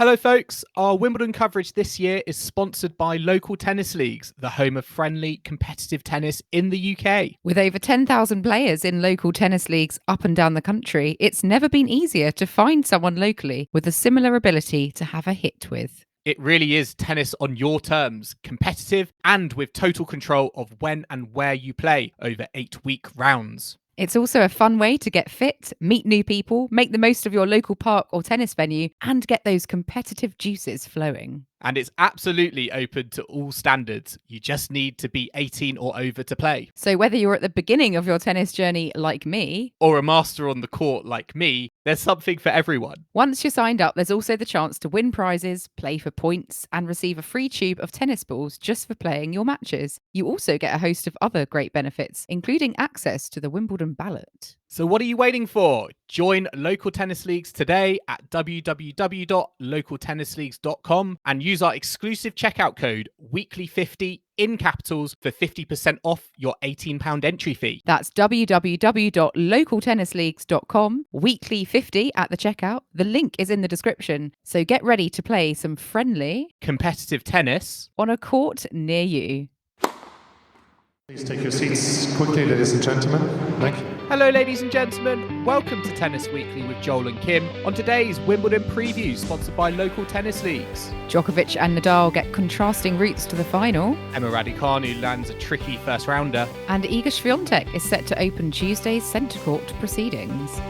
Hello, folks. Our Wimbledon coverage this year is sponsored by Local Tennis Leagues, the home of friendly, competitive tennis in the UK. With over 10,000 players in local tennis leagues up and down the country, it's never been easier to find someone locally with a similar ability to have a hit with. It really is tennis on your terms, competitive and with total control of when and where you play over 8-week rounds. It's also a fun way to get fit, meet new people, make the most of your local park or tennis venue, and get those competitive juices flowing. And it's absolutely open to all standards. You just need to be 18 or over to play. So whether you're at the beginning of your tennis journey like me, or a master on the court like me, there's something for everyone. Once you're signed up, there's also the chance to win prizes, play for points, and receive a free tube of tennis balls just for playing your matches. You also get a host of other great benefits, including access to the Wimbledon ballot. So what are you waiting for? Join Local Tennis Leagues today at www.localtennisleagues.com and use our exclusive checkout code weekly50 in capitals for 50% off your £18 entry fee. That's www.localtennisleagues.com, weekly50 at the checkout. The link is in the description. So get ready to play some friendly, competitive tennis on a court near you. Please take your seats quickly, ladies and gentlemen. Thank you. Hello, ladies and gentlemen. Welcome to Tennis Weekly with Joel and Kim. On today's Wimbledon preview, sponsored by Local Tennis Leagues. Djokovic and Nadal get contrasting routes to the final. Emma Raducanu lands a tricky first rounder. And Iga Swiatek is set to open Tuesday's centre court proceedings.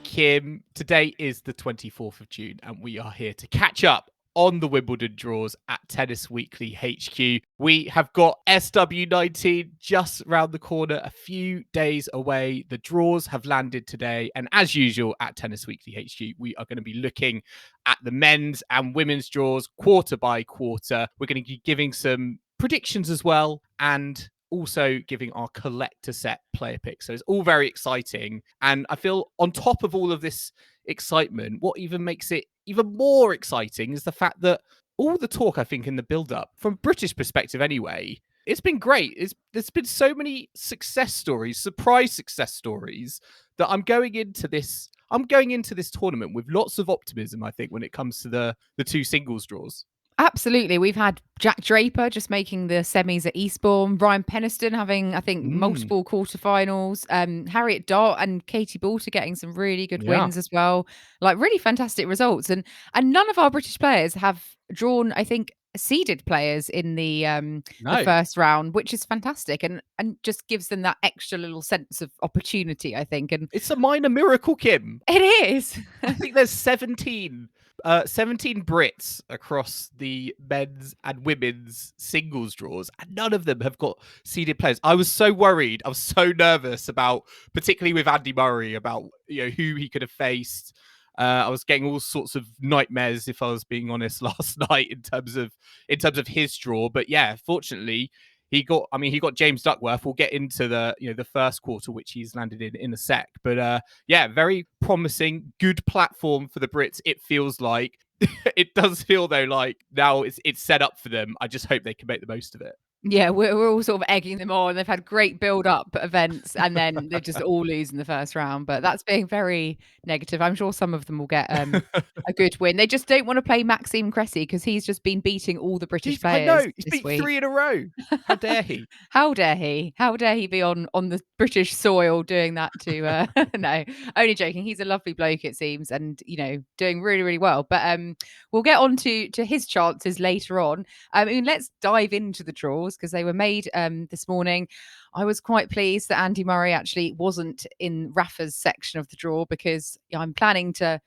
Kim, today is the 24th of June and we are here to catch up on the Wimbledon draws at Tennis Weekly HQ. We have got SW19 just round the corner, a few days away. The draws have landed today. And as usual at Tennis Weekly HQ, we are going to be looking at the men's and women's draws quarter by quarter. We're going to be giving some predictions as well and also giving our collector set player picks. So it's all very exciting. And I feel on top of all of this excitement, what even makes it even more exciting is the fact that all the talk, I think, in the build-up, from British perspective anyway, it's been great. There's been so many success stories, surprise success stories, that I'm going into this tournament with lots of optimism, I think, when it comes to the two singles draws. Absolutely. We've had Jack Draper just making the semis at Eastbourne, Ryan Peniston having, I think, multiple quarterfinals, Harriet Dart and Katie Boulter getting some really good wins as well. Like really fantastic results. And none of our British players have drawn, I think, seeded players in the first round, which is fantastic and just gives them that extra little sense of opportunity, I think. And it's a minor miracle, Kim. It is. I think there's 17 Brits across the men's and women's singles draws, and none of them have got seeded players. I was so worried. I was so nervous about, particularly with Andy Murray, about who he could have faced. I was getting all sorts of nightmares, if I was being honest, last night in terms of his draw. But yeah, fortunately, he got James Duckworth. We'll get into the first quarter, which he's landed in a sec. But yeah, very promising, good platform for the Brits. It feels like it does feel though like now it's set up for them. I just hope they can make the most of it. Yeah, we're all sort of egging them on. They've had great build-up events, and then they just all lose in the first round. But that's being very negative. I'm sure some of them will get a good win. They just don't want to play Maxime Cressy because he's just been beating all the British players. I know. He's beat 3 in a row. How dare he? How dare he? How dare he be on the British soil doing that to... No, only joking. He's a lovely bloke, it seems, and, doing really, really well. But we'll get on to his chances later on. I mean, let's dive into the draws, because they were made this morning. I was quite pleased that Andy Murray actually wasn't in Rafa's section of the draw, because I'm planning to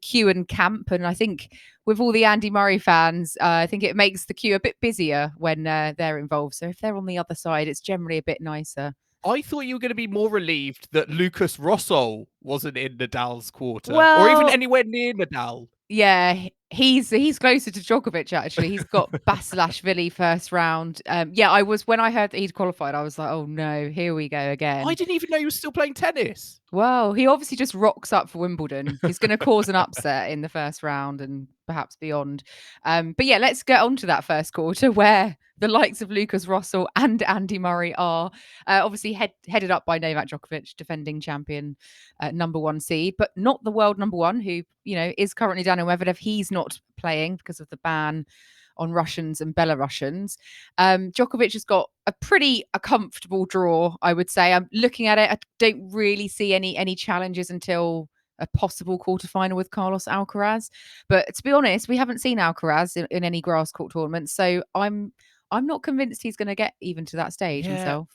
queue and camp, and I think with all the Andy Murray fans, I think it makes the queue a bit busier when they're involved. So if they're on the other side, it's generally a bit nicer. I thought you were going to be more relieved that Lucas Rosol wasn't in Nadal's quarter, or even anywhere near Nadal. Yeah, he's closer to Djokovic actually. He's got Basilashvili first round. I was when I heard that he'd qualified, I was like, oh no, here we go again. I didn't even know he was still playing tennis. Well, he obviously just rocks up for Wimbledon. He's going to cause an upset in the first round and perhaps beyond. But yeah, let's get on to that first quarter where the likes of Lucas Russell and Andy Murray are obviously headed up by Novak Djokovic, defending champion, number one seed, but not the world number one, who, is currently Daniil Medvedev. He's not playing because of the ban on Russians and Belarusians. Djokovic has got a comfortable draw, I would say. I'm looking at it. I don't really see any challenges until a possible quarterfinal with Carlos Alcaraz. But to be honest, we haven't seen Alcaraz in any grass court tournaments, so I'm not convinced he's going to get even to that stage himself.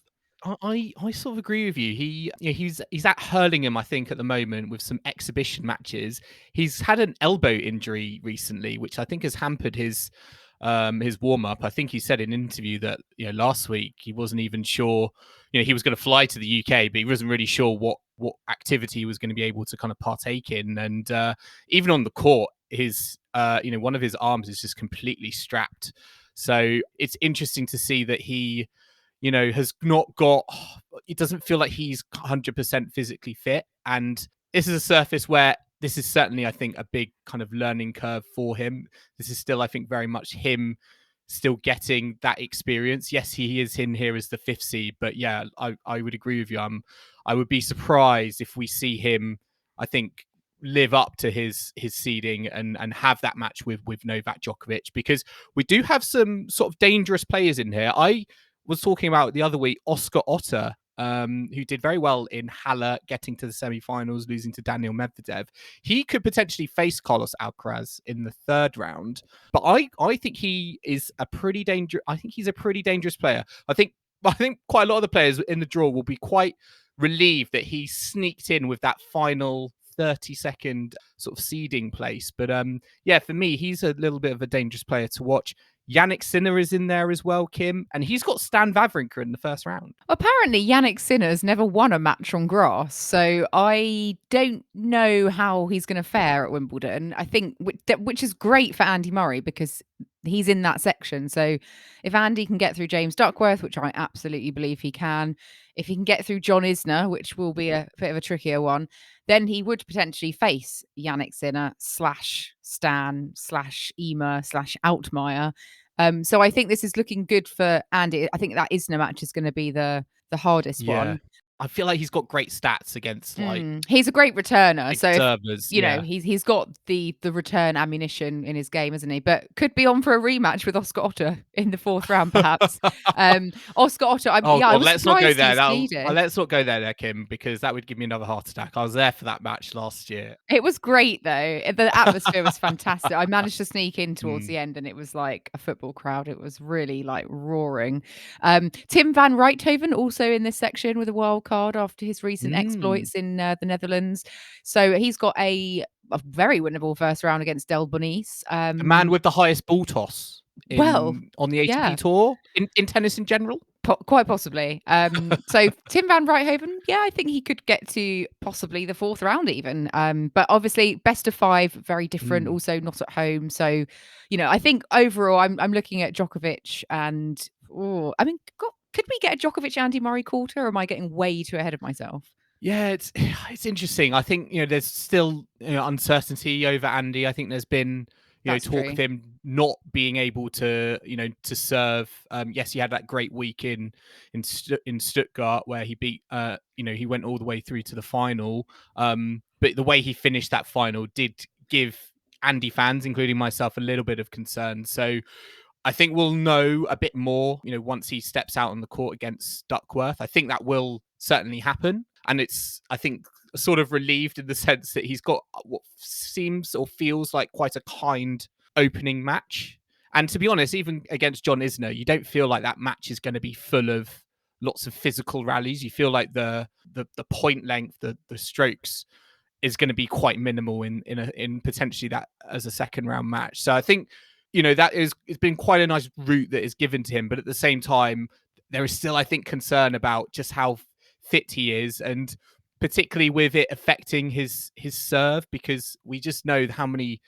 I sort of agree with you. He's at Hurlingham, I think, at the moment with some exhibition matches. He's had an elbow injury recently, which I think has hampered his warm up. I think he said in an interview that last week he wasn't even sure. He was going to fly to the UK, but he wasn't really sure what activity he was going to be able to kind of partake in. And even on the court, his one of his arms is just completely strapped. So it's interesting to see that he has not got. It doesn't feel like he's 100% physically fit, and this is a surface where. This is certainly, I think, a big kind of learning curve for him. This is still, I think, very much him still getting that experience. Yes, he is in here as the fifth seed, but yeah, I would agree with you. I would be surprised if we see him, I think, live up to his seeding and have that match with Novak Djokovic, because we do have some sort of dangerous players in here. I was talking about the other week, Oscar Otter, who did very well in Halle, getting to the semi-finals, losing to Daniil Medvedev. He could potentially face Carlos Alcaraz in the third round, but I think he is a pretty dangerous. I think he's a pretty dangerous player. I think quite a lot of the players in the draw will be quite relieved that he sneaked in with that final 30-second sort of seeding place. But for me, he's a little bit of a dangerous player to watch. Yannick Sinner is in there as well, Kim, and he's got Stan Wawrinka in the first round. Apparently, Yannick Sinner's never won a match on grass, so I don't know how he's going to fare at Wimbledon. I think, which is great for Andy Murray because he's in that section. So if Andy can get through James Duckworth, which I absolutely believe he can, if he can get through John Isner, which will be a bit of a trickier one, then he would potentially face Yannick Sinner / Stan / Emer / Altmaier. So I think this is looking good for Andy. I think that Isner match is going to be the hardest one. I feel like he's got great stats against he's a great returner. So servers, he's got the return ammunition in his game, isn't he? But could be on for a rematch with Oscar Otter in the fourth round, perhaps. Oscar Otter. Let's not go there. Let's not go there, Kim, because that would give me another heart attack. I was there for that match last year. It was great though. The atmosphere was fantastic. I managed to sneak in towards the end, and it was like a football crowd. It was really like roaring. Tim van Rijthoven also in this section with a wild card after his recent exploits in the Netherlands. So he's got a very winnable first round against Del Bonis. The man with the highest ball toss on the ATP tour in tennis in general. Quite possibly. So Tim van Rijthoven, I think he could get to possibly the fourth round even. But obviously best of five, very different, also not at home. So, I think overall I'm looking at Djokovic and could we get a Djokovic Andy Murray quarter, or am I getting way too ahead of myself? Yeah, it's interesting. I think there's still uncertainty over Andy. I think there's been talk of him not being able to to serve. Yes, he had that great week in Stuttgart where he beat he went all the way through to the final. But the way he finished that final did give Andy fans, including myself, a little bit of concern. So I think we'll know a bit more, once he steps out on the court against Duckworth. I think that will certainly happen. And it's, I think, sort of relieved in the sense that he's got what seems or feels like quite a kind opening match. And to be honest, even against John Isner, you don't feel like that match is going to be full of lots of physical rallies. You feel like the point length, the strokes is going to be quite minimal in potentially that as a second round match. So I think, it's been quite a nice route that is given to him. But at the same time, there is still, I think, concern about just how fit he is, and particularly with it affecting his serve, because we just know how many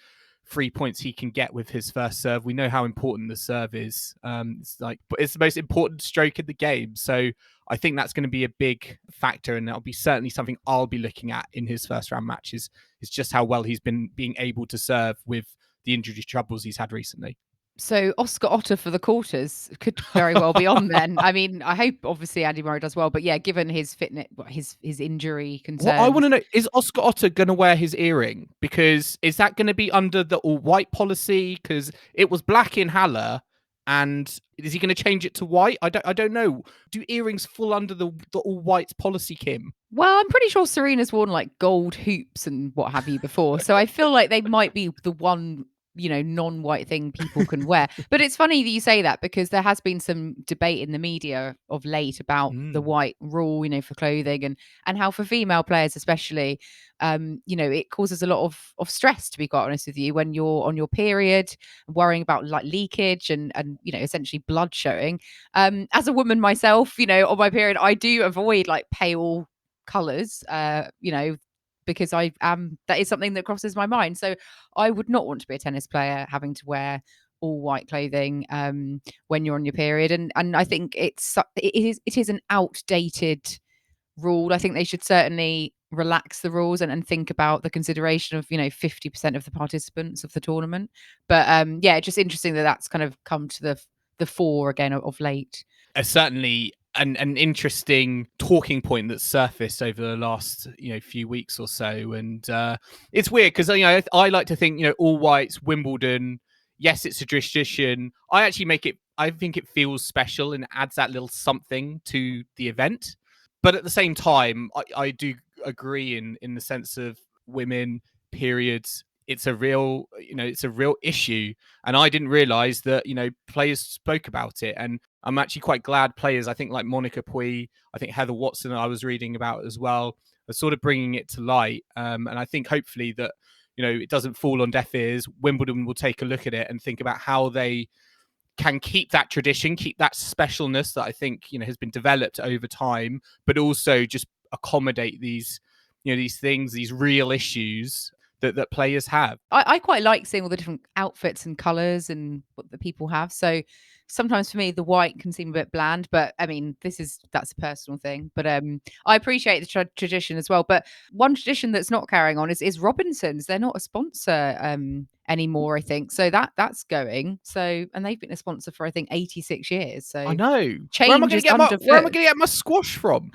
3 points he can get with his first serve. We know how important the serve is. It's the most important stroke in the game. So I think that's going to be a big factor, and that'll be certainly something I'll be looking at in his first round matches, is just how well he's been being able to serve with the injury troubles he's had recently. So Oscar Otter for the quarters could very well be on then. I mean, I hope obviously Andy Murray does well, but yeah, given his fitness, his injury concerns. What I want to know is Oscar Otter going to wear his earring? Because is that going to be under the all white policy? Because it was black in Halle, and is he going to change it to white? I don't know. Do earrings fall under the all white policy, Kim? Well, I'm pretty sure Serena's worn like gold hoops and what have you before, so I feel like they might be the one, you know, non-white thing people can wear. But it's funny that you say that, because there has been some debate in the media of late about the white rule, you know, for clothing, and how for female players especially, you know, it causes a lot of stress, to be quite honest with you, when you're on your period, worrying about like leakage and you know, essentially blood showing. As a woman myself, you know, on my period, I do avoid like pale colors, you know, because I am, that is something that crosses my mind. So I would not want to be a tennis player having to wear all white clothing when you're on your period. And I think it is an outdated rule. I think they should certainly relax the rules and think about the consideration of, you know, 50% of the participants of the tournament. But yeah, just interesting that that's kind of come to the fore again of late. Certainly an interesting talking point that's surfaced over the last, you know, few weeks or so. And it's weird because, you know, I like to think, you know, all whites, Wimbledon, yes, it's a tradition. I think it feels special and adds that little something to the event. But at the same time, I do agree in the sense of women, periods. It's a real issue. And I didn't realize that, you know, players spoke about it. And I'm actually quite glad players, I think like Monica Puig, I think Heather Watson, I was reading about as well, are sort of bringing it to light. And I think hopefully that, you know, it doesn't fall on deaf ears. Wimbledon will take a look at it and think about how they can keep that tradition, keep that specialness that I think, you know, has been developed over time, but also just accommodate these, you know, these things, these real issues that players have. I quite like seeing all the different outfits and colours and what the people have. So sometimes for me, the white can seem a bit bland, but I mean, that's a personal thing. But I appreciate the tradition as well. But one tradition that's not carrying on is Robinsons. They're not a sponsor anymore, I think. So that's going. So, and they've been a sponsor for, I think, 86 years. So I know. Change where am I going to get my squash from?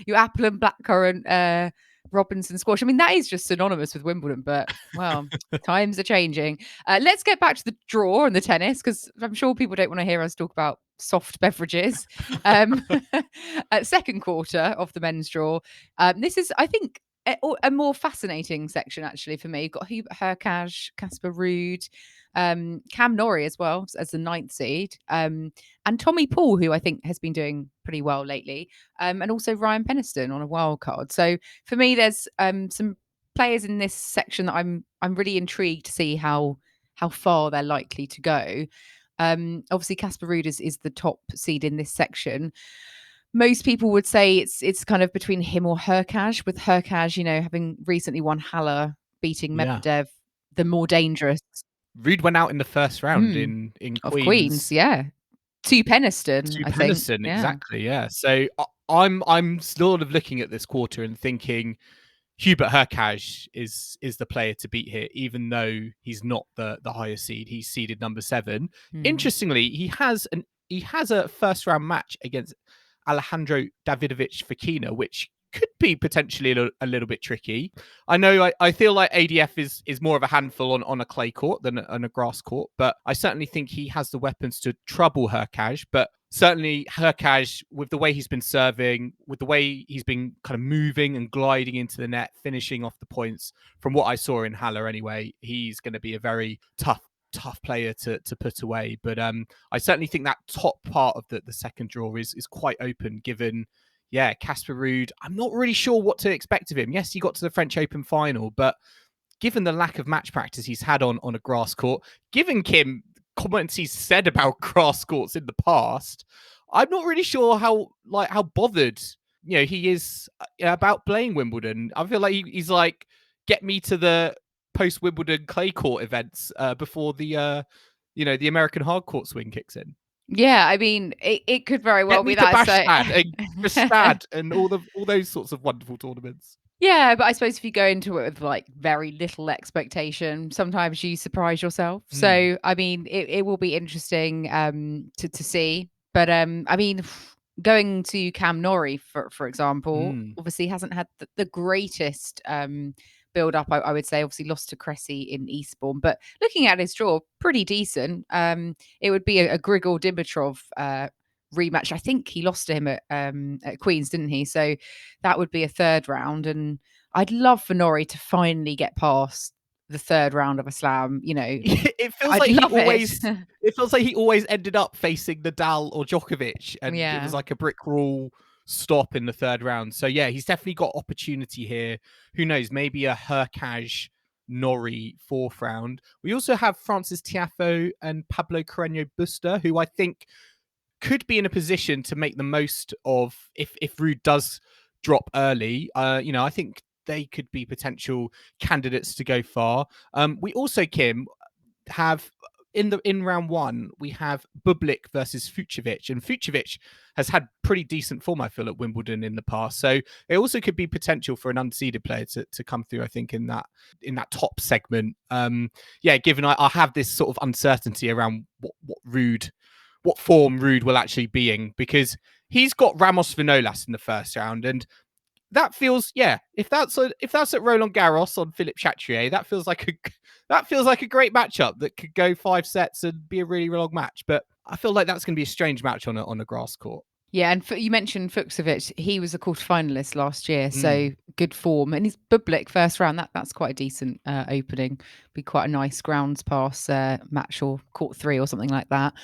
Your apple and blackcurrant Robinson squash. I mean, that is just synonymous with Wimbledon, but well, times are changing. Let's get back to the draw and the tennis, because I'm sure people don't want to hear us talk about soft beverages. Second quarter of the men's draw. This is, I think, a more fascinating section actually for me. You've got Hubert Hurkacz, Casper Ruud, Cam Norrie as well as the 9th seed, and Tommy Paul, who I think has been doing pretty well lately, and also Ryan Peniston on a wild card. So for me, there's some players in this section that I'm really intrigued to see how far they're likely to go. Obviously, Casper Ruud is the top seed in this section. Most people would say it's kind of between him or Hurkacz, with Hurkacz, you know, having recently won Halle, beating Medvedev, the more dangerous. Ruud went out in the first round in Queens. Yeah. To Peniston, I think. Exactly, yeah. So I'm sort of looking at this quarter and thinking Hubert Hurkacz is the player to beat here, even though he's not the highest seed. He's seeded number 7. Interestingly, he has a first round match against Alejandro Davidovich Fokina, which could be potentially a little bit tricky. I know I feel like ADF is more of a handful on a clay court than on a grass court, but I certainly think he has the weapons to trouble Hurkacz. But certainly Hurkacz, with the way he's been serving, with the way he's been kind of moving and gliding into the net, finishing off the points, from what I saw in Halle anyway, he's going to be a very tough player to put away. But I certainly think that top part of the second draw is quite open, given Casper Ruud, I'm not really sure what to expect of him. Yes, he got to the French Open final, but given the lack of match practice he's had on a grass court, given Kim comments he's said about grass courts in the past, I'm not really sure how bothered, you know, he is about playing Wimbledon. I feel like he's like, get me to the post Wimbledon clay court events before the the American hard court swing kicks in. Yeah, I mean, it could very well Get me be to that. Bastad and Bastad and all those sorts of wonderful tournaments. Yeah, but I suppose if you go into it with like very little expectation, sometimes you surprise yourself. So I mean, it will be interesting to see. But I mean, going to Cam Norrie for example, obviously hasn't had the greatest build up. I would say obviously lost to Cressy in Eastbourne, but looking at his draw, pretty decent. It would be a Grigor Dimitrov rematch. I think he lost to him at Queen's, didn't he? So that would be a third round, and I'd love for Norrie to finally get past the third round of a slam. It feels I'd like love it feels like he always ended up facing Nadal or Djokovic, and it was like a brick wall stop in the third round. So yeah, he's definitely got opportunity here. Who knows? Maybe a Hurkacz Norrie fourth round. We also have Francis Tiafoe and Pablo Carreño Busta, who I think could be in a position to make the most of if Ruud does drop early. I think they could be potential candidates to go far. We also, Kim, have in round one, we have Bublik versus Fucsovics, and Fucsovics has had pretty decent form, I feel, at Wimbledon in the past. So it also could be potential for an unseeded player to come through, I think, in that top segment. Given I have this sort of uncertainty around what form Ruud will actually be in, because he's got Ramos Vinolas in the first round, and that feels, if that's at Roland Garros on Philippe Chatrier, that feels like a great matchup that could go 5 sets and be a really long match. But I feel like that's going to be a strange match on a grass court. Yeah, and you mentioned Fucsovics. He was a quarterfinalist last year, so good form. And he's Bublik first round. That's quite a decent opening. Be quite a nice grounds pass match, or court 3 or something like that.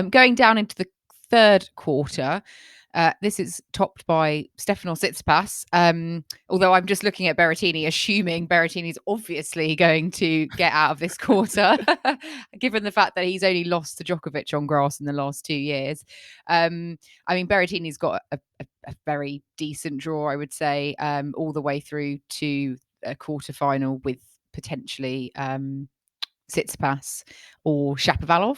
Going down into the third quarter, this is topped by Stefanos Tsitsipas. Although I'm just looking at Berrettini, assuming Berrettini's obviously going to get out of this quarter, given the fact that he's only lost to Djokovic on grass in the last 2 years. I mean, Berrettini's got a very decent draw, I would say, all the way through to a quarterfinal with potentially Tsitsipas or Shapovalov,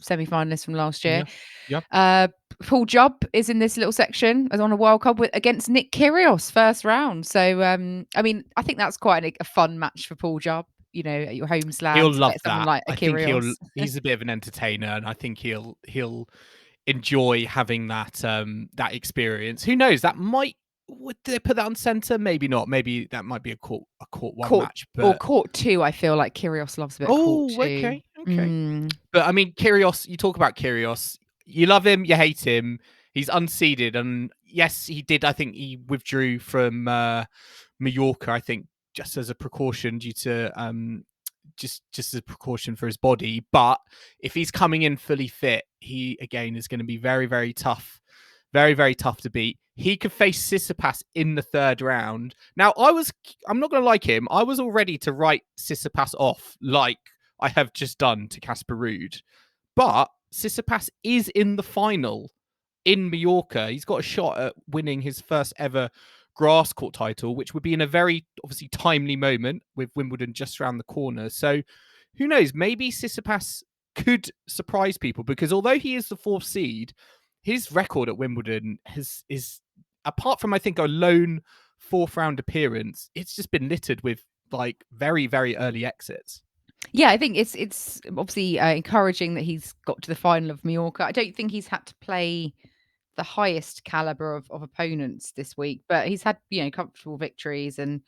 semi-finalist from last year. Yeah. Paul Jubb is in this little section as on a World Cup against Nick Kyrgios first round. So, I mean, I think that's quite a fun match for Paul Jubb. At your home slam, he'll love that. Like I think he's a bit of an entertainer, and I think he'll enjoy having that experience. Who knows? Would they put that on centre? Maybe not. Maybe that might be a court one match, or court 2. I feel like Kyrgios loves a bit of court 2. Okay. But I mean, Kyrgios. You talk about Kyrgios. You love him, you hate him. He's unseeded, and yes, he did. I think he withdrew from Mallorca. I think just as a precaution, due to just as a precaution for his body. But if he's coming in fully fit, he again is going to be very, very tough. Very, very tough to beat. He could face Tsitsipas in the third round. Now, I'm not going to like him. I was all ready to write Tsitsipas off, like I have just done to Casper Ruud. But Tsitsipas is in the final in Mallorca. He's got a shot at winning his first ever grass court title, which would be in a very, obviously, timely moment with Wimbledon just around the corner. So who knows? Maybe Tsitsipas could surprise people, because although he is the 4th seed, his record at Wimbledon is apart from, I think, a lone 4th round appearance, it's just been littered with like very, very early exits. Yeah, I think it's obviously encouraging that he's got to the final of Mallorca. I don't think he's had to play the highest caliber of opponents this week, but he's had comfortable victories. And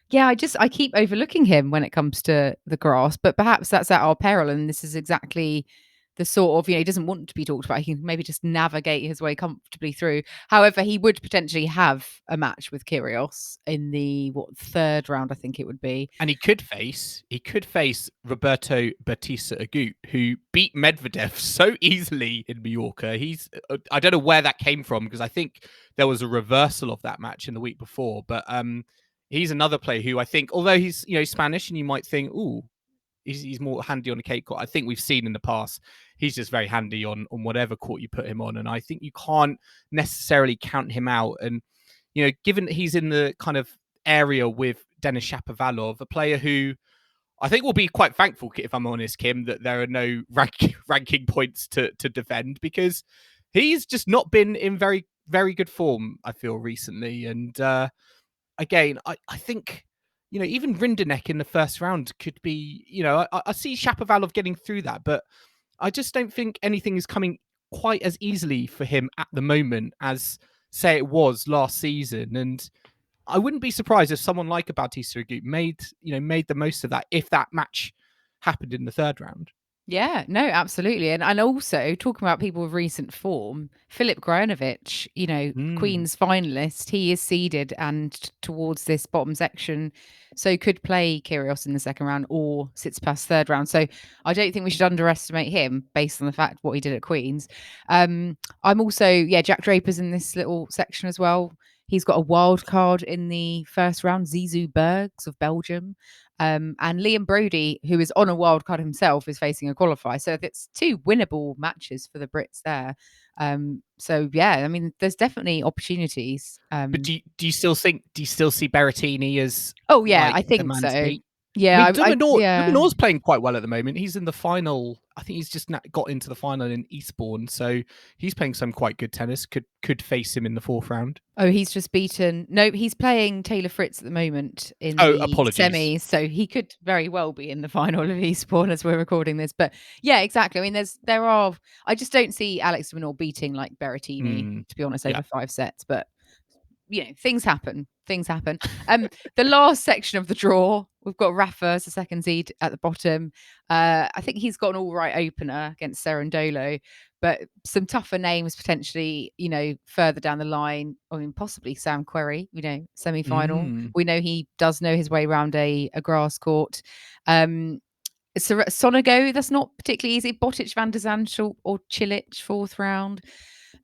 yeah, I keep overlooking him when it comes to the grass, but perhaps that's at our peril. And this is exactly the sort of, he doesn't want to be talked about. He can maybe just navigate his way comfortably through. However, he would potentially have a match with Kyrgios in the third round, I think it would be. And he could face Roberto Bautista Agut, who beat Medvedev so easily in Mallorca. I don't know where that came from, because I think there was a reversal of that match in the week before. But he's another player who I think, although he's Spanish, and you might think, ooh, he's more handy on a cake court. I think we've seen in the past, he's just very handy on whatever court you put him on. And I think you can't necessarily count him out. And, given that he's in the kind of area with Denis Shapovalov, a player who I think we'll be quite thankful, if I'm honest, Kim, that there are no ranking points to defend, because he's just not been in very, very good form, I feel, recently. And again, I think, even Rinderknech in the first round could be, I see Shapovalov getting through that, but I just don't think anything is coming quite as easily for him at the moment as, say, it was last season. And I wouldn't be surprised if someone like a Bautista Agut made the most of that if that match happened in the third round. Yeah, no, absolutely. And also talking about people with recent form, Filip Krajinovic, Queen's finalist, he is seeded and towards this bottom section. So could play Kyrgios in the second round or Tsitsipas third round. So I don't think we should underestimate him based on the fact what he did at Queen's. I'm also, Jack Draper's in this little section as well. He's got a wild card in the first round, Zizou Bergs of Belgium. And Liam Brody, who is on a wild card himself, is facing a qualifier. So it's 2 winnable matches for the Brits there. So yeah, I mean, there's definitely opportunities. But do you still see Berrettini as? Oh yeah, like, I think so. state? Yeah, I mean, Dominor's playing quite well at the moment. He's in the final. I think he's just got into the final in Eastbourne, so he's playing some quite good tennis. Could face him in the fourth round. Oh, he's just beaten. No, he's playing Taylor Fritz at the moment in the semis, so he could very well be in the final of Eastbourne as we're recording this. But yeah, exactly. I mean, there are. I just don't see Alex de Minaur beating like Berrettini, to be honest, over 5 sets. But things happen. The last section of the draw, we've got Rafa as the second seed at the bottom. I think he's got an all right opener against Cerundolo, but some tougher names potentially, further down the line. I mean, possibly Sam Querrey, semi-final. We know he does know his way around a grass court. Sonego, that's not particularly easy. Botic, Van der Zandt or Cilic, fourth round.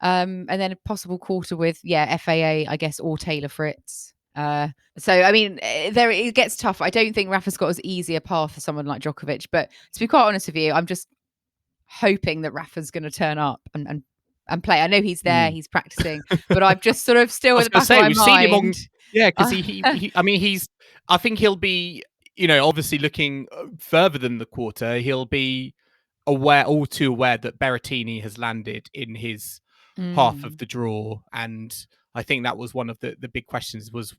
And then a possible quarter with, FAA, I guess, or Taylor Fritz. So, I mean, it gets tough. I don't think Rafa's got as easy a path as someone like Djokovic. But to be quite honest with you, I'm just hoping that Rafa's going to turn up and play. I know he's there, he's practicing, but I'm just sort of still at the back of my mind. Seen him on, because I think he'll be, obviously looking further than the quarter. He'll be all too aware that Berrettini has landed in his half of the draw, and I think that was one of the big questions was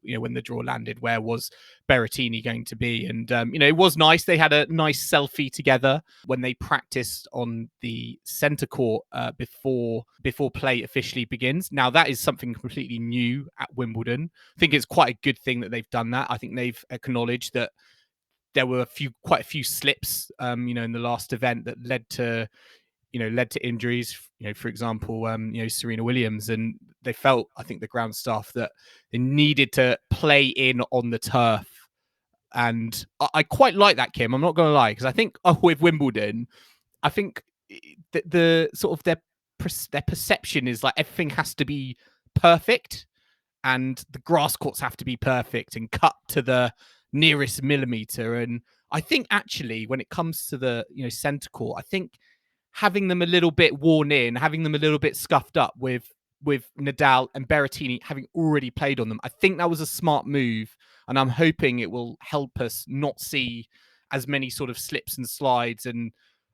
when the draw landed, where was Berrettini going to be? And it was nice. They had a nice selfie together when they practiced on the centre court before play officially begins. Now that is something completely new at Wimbledon. I think it's quite a good thing that they've done that. I think they've acknowledged that there were quite a few slips, in the last event that led to injuries. For example, Serena Williams, and they felt, I think, the ground staff, that they needed to play in on the turf. And I quite like that, Kim. I'm not going to lie, because I think with Wimbledon, I think the sort of their perception is like everything has to be perfect, and the grass courts have to be perfect and cut to the nearest millimeter. And I think actually when it comes to the centre court, I think having them a little bit worn in, having them a little bit scuffed up with Nadal and Berrettini having already played on them, I think that was a smart move, and I'm hoping it will help us not see as many sort of slips and slides and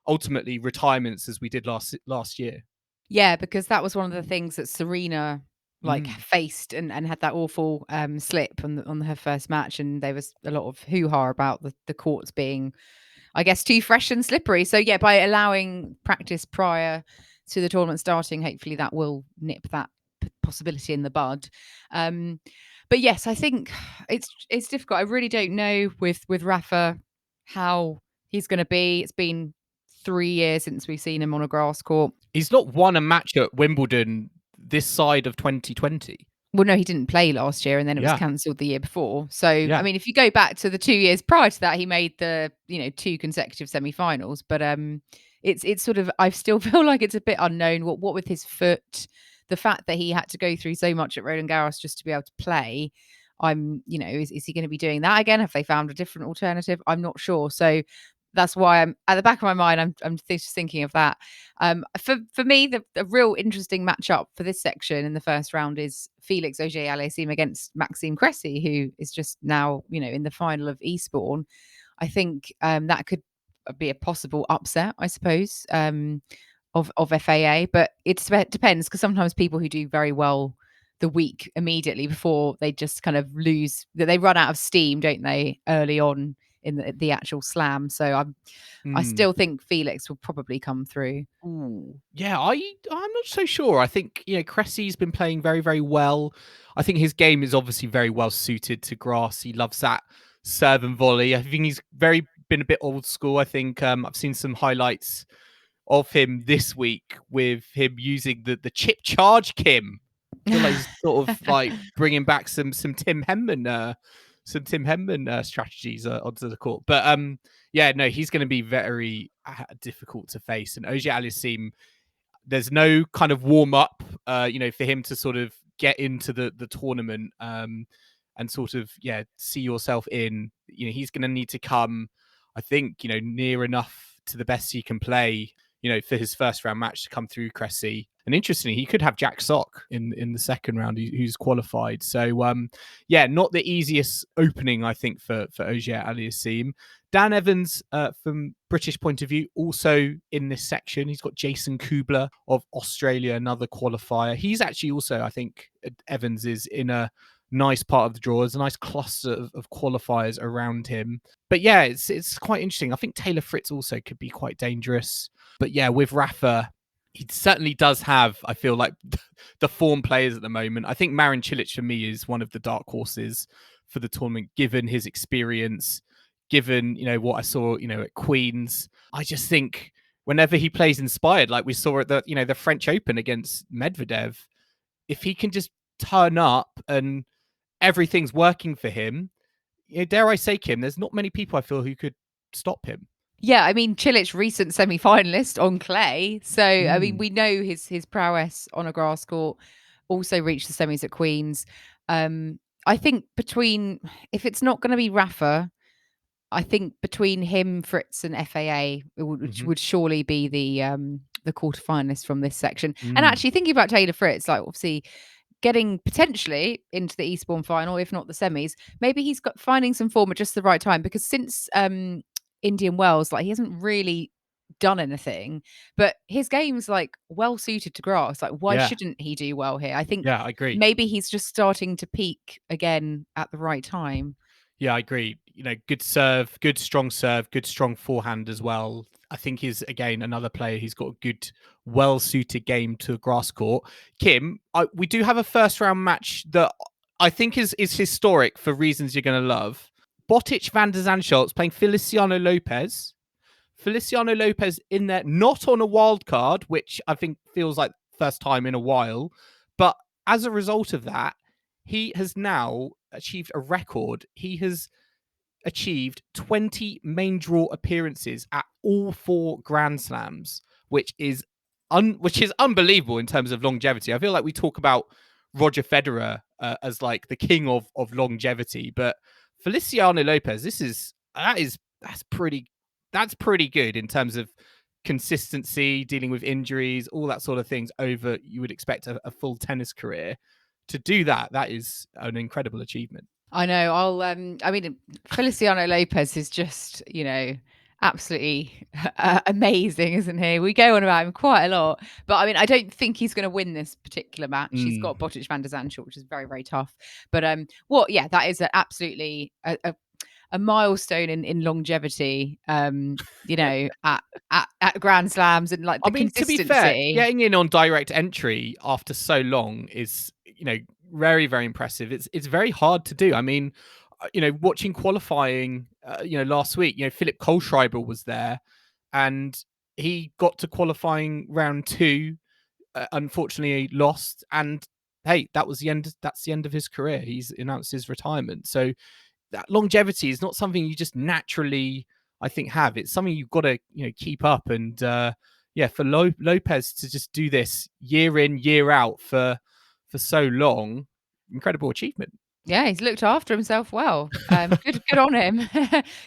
ultimately retirements as we did last year. Yeah, because that was one of the things that Serena faced and had that awful slip on her first match, and there was a lot of hoo-ha about the courts being, I guess, too fresh and slippery. So yeah, by allowing practice prior to the tournament starting, hopefully that will nip that possibility in the bud. But yes, I think it's difficult. I really don't know with Rafa how he's going to be. It's been 3 years since we've seen him on a grass court. He's not won a match at Wimbledon this side of 2020. Well, no, he didn't play last year, and then it was cancelled the year before. So, I mean, if you go back to the 2 years prior to that, he made the 2 consecutive semi-finals. But it's sort of, I still feel like it's a bit unknown. What with his foot, the fact that he had to go through so much at Roland Garros just to be able to play. Is he going to be doing that again? Have they found a different alternative? I'm not sure. So that's why I'm at the back of my mind. I'm just thinking of that. For me, the real interesting matchup for this section in the first round is Felix Auger-Aliassime against Maxime Cressy, who is just now, in the final of Eastbourne. I think that could be a possible upset, I suppose, of FAA. But it depends, because sometimes people who do very well the week immediately before, they just kind of they run out of steam, don't they, early on in the actual slam. So I still think Felix will probably come through. Ooh. Yeah, I'm not so sure. I think, Cressy's been playing very, very well. I think his game is obviously very well suited to grass. He loves that serve and volley. I think he's been a bit old school. I think I've seen some highlights of him this week with him using the chip charge Kim. I feel like he's sort of like bringing back some Tim Henman strategies onto the court. But yeah, no, he's going to be very difficult to face. And Auger-Aliassime, there's no kind of warm up, for him to sort of get into the tournament and sort of see yourself in. He's going to need to come, I think, near enough to the best he can play, for his first round match to come through Cressy. And interestingly, he could have Jack Sock in the second round, who's qualified. So, not the easiest opening, I think, for Auger-Aliassime. Dan Evans, from British point of view, also in this section. He's got Jason Kubler of Australia, another qualifier. He's actually also, I think, Evans is in a nice part of the draw. There's a nice cluster of qualifiers around him. But yeah, it's quite interesting. I think Taylor Fritz also could be quite dangerous. But yeah, with Rafa, he certainly does have, I feel like, the form players at the moment. I think Marin Cilic for me is one of the dark horses for the tournament, given his experience, given, what I saw, at Queen's. I just think whenever he plays inspired, like we saw at the French Open against Medvedev, if he can just turn up and everything's working for him, dare I say, Kim, there's not many people I feel who could stop him. Yeah, I mean, Cilic, recent semi-finalist on clay. So, I mean, we know his prowess on a grass court. Also reached the semis at Queen's. I think if it's not going to be Rafa, I think between him, Fritz, and FAA, would surely be the quarterfinalists from this section. And actually, thinking about Taylor Fritz, like obviously getting potentially into the Eastbourne final, if not the semis, maybe he's finding some form at just the right time, because since Indian Wells, like he hasn't really done anything, but his game's like well suited to grass. Like, why shouldn't he do well here? I think I agree. Maybe he's just starting to peak again at the right time. Yeah, I agree. Good serve, good strong forehand as well. I think he's, again, another player who's got a good, well-suited game to a grass court. Kim, we do have a first-round match that I think is historic for reasons you're going to love. Botic van der Zandschulp playing Feliciano Lopez. Feliciano Lopez in there, not on a wild card, which I think feels like first time in a while. But as a result of that, he has now achieved a record. He has achieved 20 main draw appearances at all 4 Grand Slams, which is unbelievable in terms of longevity. I feel like we talk about Roger Federer as like the king of longevity, but Feliciano Lopez, that's pretty good in terms of consistency, dealing with injuries, all that sort of things over, you would expect, a full tennis career. To do that is an incredible achievement. I know. I mean, Feliciano Lopez is just, absolutely amazing, isn't he? We go on about him quite a lot, but I mean, I don't think he's going to win this particular match. He's got Botic van der Zandschulp, which is very, very tough. But that is absolutely a milestone in longevity, at Grand Slams, and like the consistency. To be fair, getting in on direct entry after so long is, very, very impressive. It's very hard to do. I mean, watching qualifying, last week, Philipp Kohlschreiber was there, and he got to qualifying round 2, unfortunately lost, and hey, that's the end of his career. He's announced his retirement. So that longevity is not something you just naturally, I think, have. It's something you've got to, keep up. And for Lopez to just do this year in, year out for so long, incredible achievement. Yeah, he's looked after himself well. Good on him.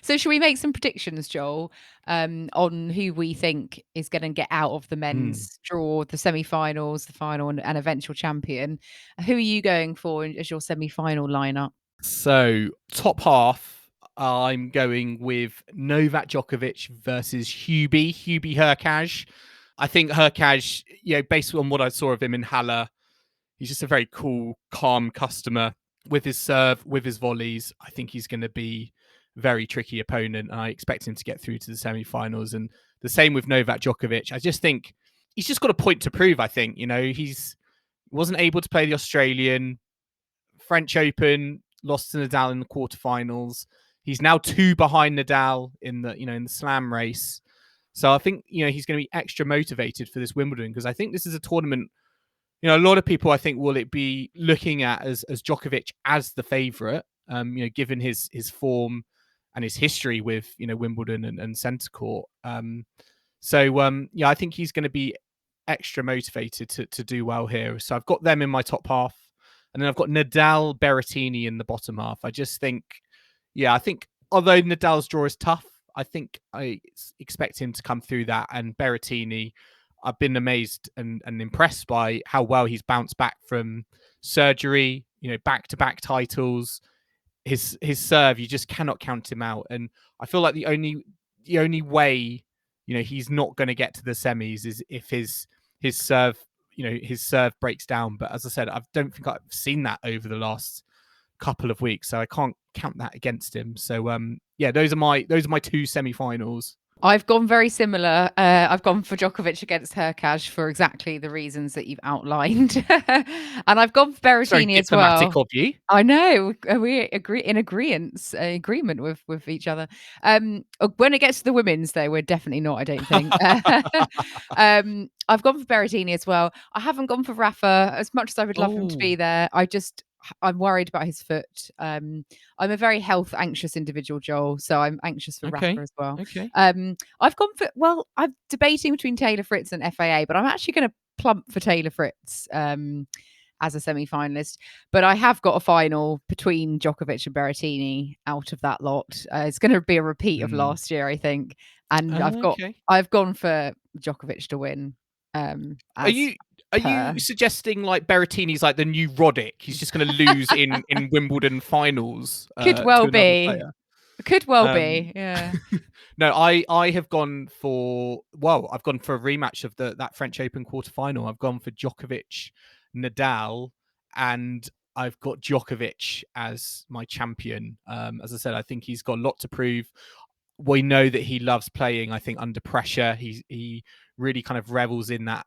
So should we make some predictions, Joel, on who we think is going to get out of the men's draw, the semi-finals, the final, and eventual champion? Who are you going for as your semi-final lineup? So top half, I'm going with Novak Djokovic versus Hubie Hurkacz. I think Hurkacz, based on what I saw of him in Halle, he's just a very cool, calm customer with his serve, with his volleys. I think he's going to be a very tricky opponent, and I expect him to get through to the semi-finals. And the same with Novak Djokovic. I just think he's just got a point to prove, I think. He wasn't able to play the Australian, French Open, lost to Nadal in the quarterfinals. He's now 2 behind Nadal in the slam race. So I think, he's going to be extra motivated for this Wimbledon, because I think this is a tournament, a lot of people, I think, will it be looking at as Djokovic as the favourite, given his form and his history with, Wimbledon and centre court. I think he's going to be extra motivated to do well here. So I've got them in my top half. And then I've got Nadal, Berrettini in the bottom half. I just think, I think although Nadal's draw is tough, I think I expect him to come through that. And Berrettini, I've been amazed and impressed by how well he's bounced back from surgery, back-to-back titles. His serve, you just cannot count him out. And I feel like the only way, he's not going to get to the semis is if his serve, his serve breaks down. But as I said, I don't think I've seen that over the last couple of weeks, so I can't count that against him. So those are my two semi-finals. I've gone very similar. I've gone for Djokovic against Hurkacz for exactly the reasons that you've outlined. And I've gone for Berrettini as well. Diplomatic of you. I know. We agree in agreement with each other. When it gets to the women's, though, we're definitely not, I don't think. I've gone for Berrettini as well. I haven't gone for Rafa, as much as I would love him to be there. I'm worried about his foot. I'm a very health anxious individual, Joel, so I'm anxious for Rafa as well. Okay. I've gone for, I'm debating between Taylor Fritz and FAA, but I'm actually going to plump for Taylor Fritz as a semi-finalist. But I have got a final between Djokovic and Berrettini out of that lot. It's going to be a repeat of last year, I think. And I've gone for Djokovic to win. Are you suggesting like Berrettini's like the new Roddick? He's just going to lose in Wimbledon finals. Could well be. Could well be. Yeah. No, I have gone for a rematch of that French Open quarterfinal. I've gone for Djokovic, Nadal, and I've got Djokovic as my champion. As I said, I think he's got a lot to prove. We know that he loves playing, I think, under pressure. He really kind of revels in that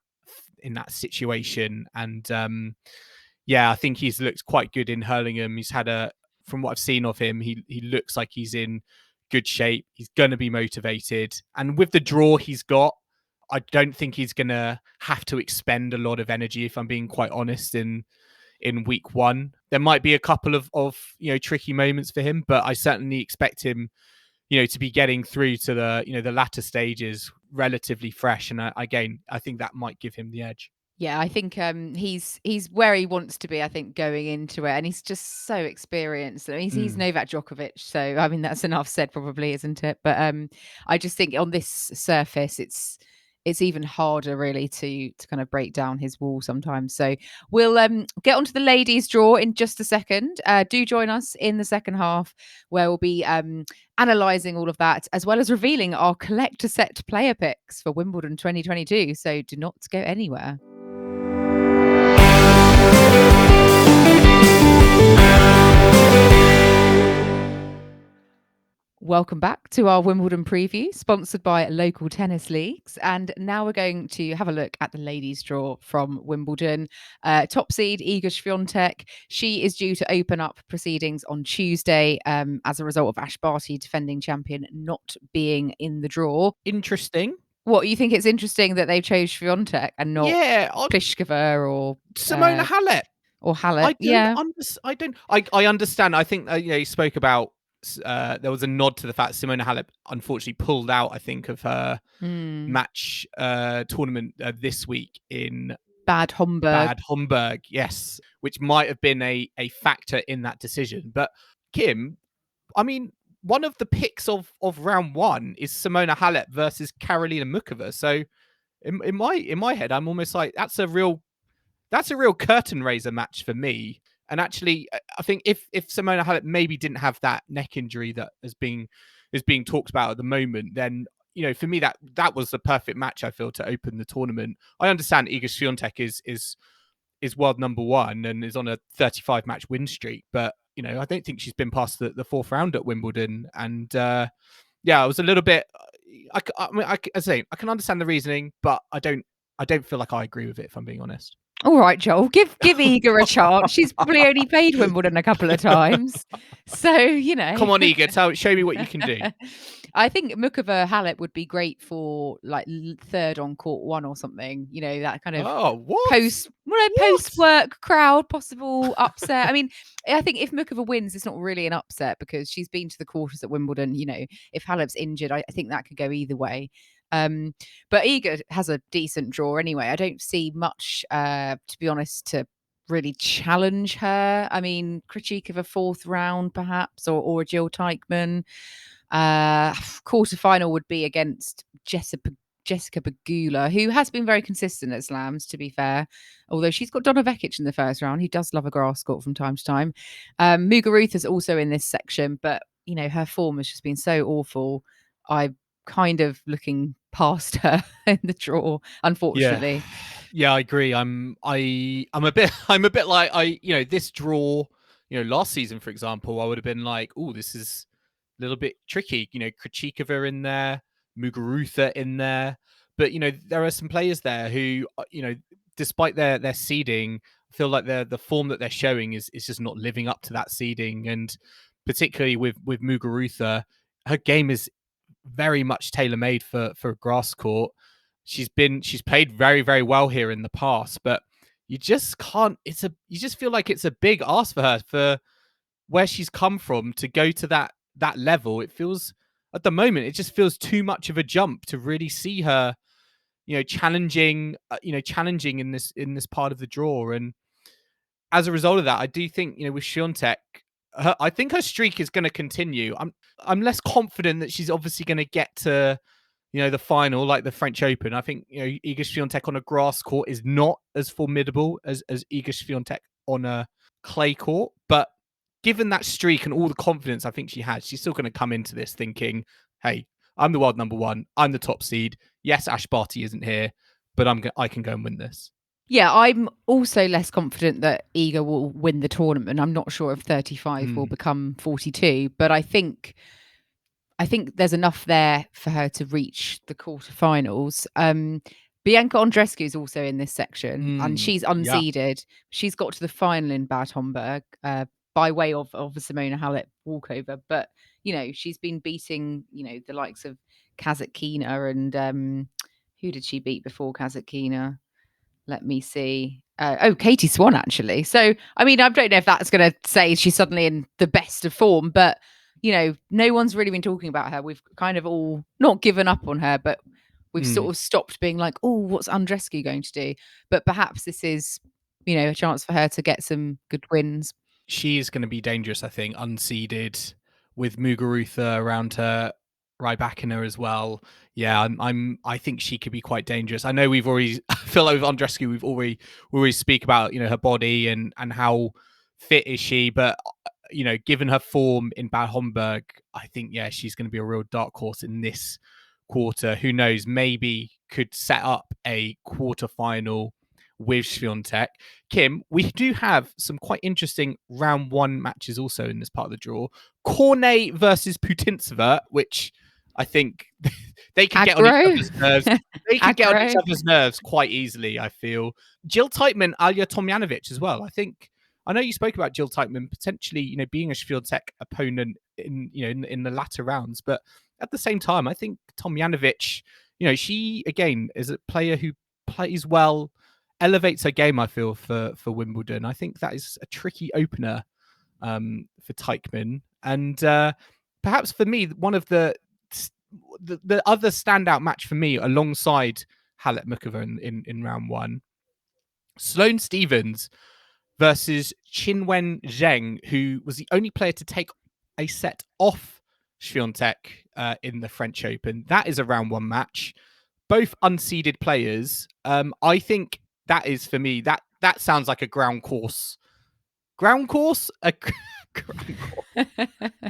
situation. And I think he's looked quite good in Hurlingham. He's had from what I've seen of him, he looks like he's in good shape. He's going to be motivated. And with the draw he's got, I don't think he's going to have to expend a lot of energy, if I'm being quite honest, in week one. There might be a couple of tricky moments for him, but I certainly expect him to be getting through to the latter stages relatively fresh. And again, I think that might give him the edge. Yeah, I think he's where he wants to be, I think, going into it. And he's just so experienced. I mean, he's Novak Djokovic. So, I mean, that's enough said probably, isn't it? But I just think on this surface, it's even harder really to kind of break down his wall sometimes. So we'll get onto the ladies' draw in just a second. Do join us in the second half, where we'll be analysing all of that, as well as revealing our collector set player picks for Wimbledon 2022. So do not go anywhere. Welcome back to our Wimbledon preview, sponsored by local tennis leagues. And now we're going to have a look at the ladies' draw from Wimbledon. Top seed Iga Swiatek. She is due to open up proceedings on Tuesday as a result of Ash Barty, defending champion, not being in the draw. Interesting. What, you think it's interesting that they chose Swiatek and not Pliskova or Simona Halep? Or Halep? I understand. I think you spoke about. There was a nod to the fact Simona Halep unfortunately pulled out, I think, of her match tournament this week in Bad Homburg. Yes, which might have been a factor in that decision. But Kim, I mean, one of the picks of round one is Simona Halep versus Karolina Muchova. So in my head, I'm almost like that's a real curtain raiser match for me. And actually, I think if Simona Halep maybe didn't have that neck injury that is being talked about at the moment, then for me that was the perfect match, I feel, to open the tournament. I understand Iga Swiatek is world number one and is on a 35 match win streak, but I don't think she's been past the fourth round at Wimbledon. And I was a little bit. I can understand the reasoning, but I don't feel like I agree with it, if I'm being honest. All right, Joel, give Iga a chance. She's probably only played Wimbledon a couple of times. So, Come on, Iga, show me what you can do. I think Muchova Halep would be great for like third on court one or something. That kind of post-work crowd, possible upset. I mean, I think if Muchova wins, it's not really an upset because she's been to the quarters at Wimbledon. If Halep's injured, I think that could go either way. But Iga has a decent draw anyway. I don't see much, to be honest, to really challenge her. I mean, critique of a fourth round, perhaps, or a Jill Teichmann. Quarterfinal would be against Jessica Pegula, who has been very consistent at slams, to be fair. Although she's got Donna Vekic in the first round. He does love a grass court from time to time. Muguruza's also in this section, but her form has just been so awful. I'm kind of looking past her in the draw, unfortunately. Yeah, I agree. I'm a bit like this draw. Last season, for example, I would have been like, oh, this is a little bit tricky. Krejcikova in there, Muguruza in there, but there are some players there who despite their seeding, feel like the form that they're showing is just not living up to that seeding, and particularly with Muguruza, her game is very much tailor-made for a grass court. She's played very, very well here in the past, but you just can't. You just feel like it's a big ask for her for where she's come from to go to that level. It feels at the moment it just feels too much of a jump to really see her, challenging in this part of the draw. And as a result of that, I do think with Swiatek, I think her streak is going to continue. I'm less confident that she's obviously going to get to the final, like the French Open. I think Iga Swiatek on a grass court is not as formidable as Iga Swiatek on a clay court. But given that streak and all the confidence I think she has, she's still going to come into this thinking, "Hey, I'm the world number one. I'm the top seed. Yes, Ash Barty isn't here, but I can go and win this." Yeah, I'm also less confident that Iga will win the tournament. I'm not sure if 35 will become 42, but I think there's enough there for her to reach the quarterfinals. Bianca Andreescu is also in this section, and she's unseeded. Yeah. She's got to the final in Bad Homburg by way of a Simona Halep walkover, but she's been beating the likes of Kasatkina and who did she beat before Kasatkina? Let me see. Katie Swan, actually. So, I mean, I don't know if that's going to say she's suddenly in the best of form, but, no one's really been talking about her. We've kind of all not given up on her, but we've sort of stopped being like, oh, what's Andreescu going to do? But perhaps this is, a chance for her to get some good wins. She's going to be dangerous, I think, unseeded with Muguruza around her, Rybakina as well. Yeah, I think she could be quite dangerous. I know we've already, I feel like with Andreescu, we always speak about, her body and how fit is she, but given her form in Bad Homburg, I think, she's going to be a real dark horse in this quarter. Who knows, maybe could set up a quarterfinal with Swiatek. Kim, we do have some quite interesting round one matches also in this part of the draw. Cornet versus Putintseva, which I think they can get on each other's nerves. They can get on each other's nerves quite easily, I feel. Jill Teichmann, Alja Tomljanovic as well. I know you spoke about Jill Teichmann potentially, being a Swiatek opponent in the latter rounds, but at the same time, I think Tomljanovic, she again is a player who plays well, elevates her game, I feel, for Wimbledon. I think that is a tricky opener for Teichmann. And perhaps for me, one of the other standout match for me alongside Halep Muchova in round one, Sloane Stephens versus Qinwen Zheng, who was the only player to take a set off Swiatek in the French Open. That is a round one match. Both unseeded players. I think that is, for me, that sounds like a ground course ground course, ground course.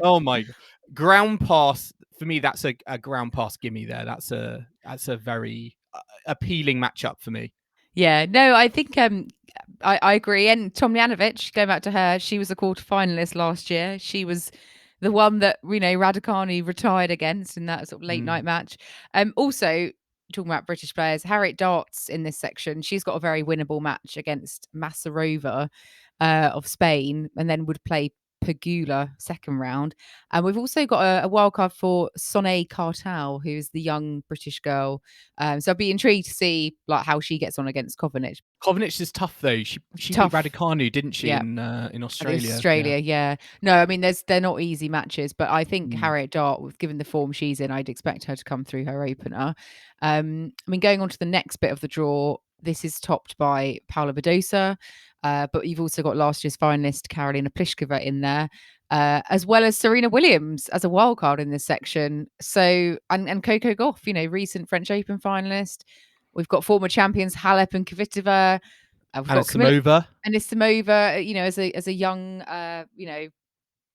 Oh my, ground pass for me. That's a ground pass gimme there. That's a very appealing matchup for me. Yeah, no, I think I agree. And Tomljanovic, going back to her, she was a quarterfinalist last year. She was the one that Raducanu retired against in that sort of late night match. Also talking about British players, Harriet Darts in this section, she's got a very winnable match against Masarova of Spain, and then would play Pegula second round. And we've also got a wild card for Soné Cartal, who's the young British girl. So I'd be intrigued to see like how she gets on against Kovanic. Kovanic is tough though. She Tough. beat Raducanu, didn't she? Yeah. In Australia. Australia, yeah. No, I mean they're not easy matches, but I think Harriet Dart, given the form she's in, I'd expect her to come through her opener. I mean, going on to the next bit of the draw, this is topped by Paula Badosa, but you've also got last year's finalist Karolina Pliskova in there, as well as Serena Williams as a wild card in this section. So and Coco Gauff, recent French Open finalist. We've got former champions Halep and Kvitova. We've got Anisimova, as a young,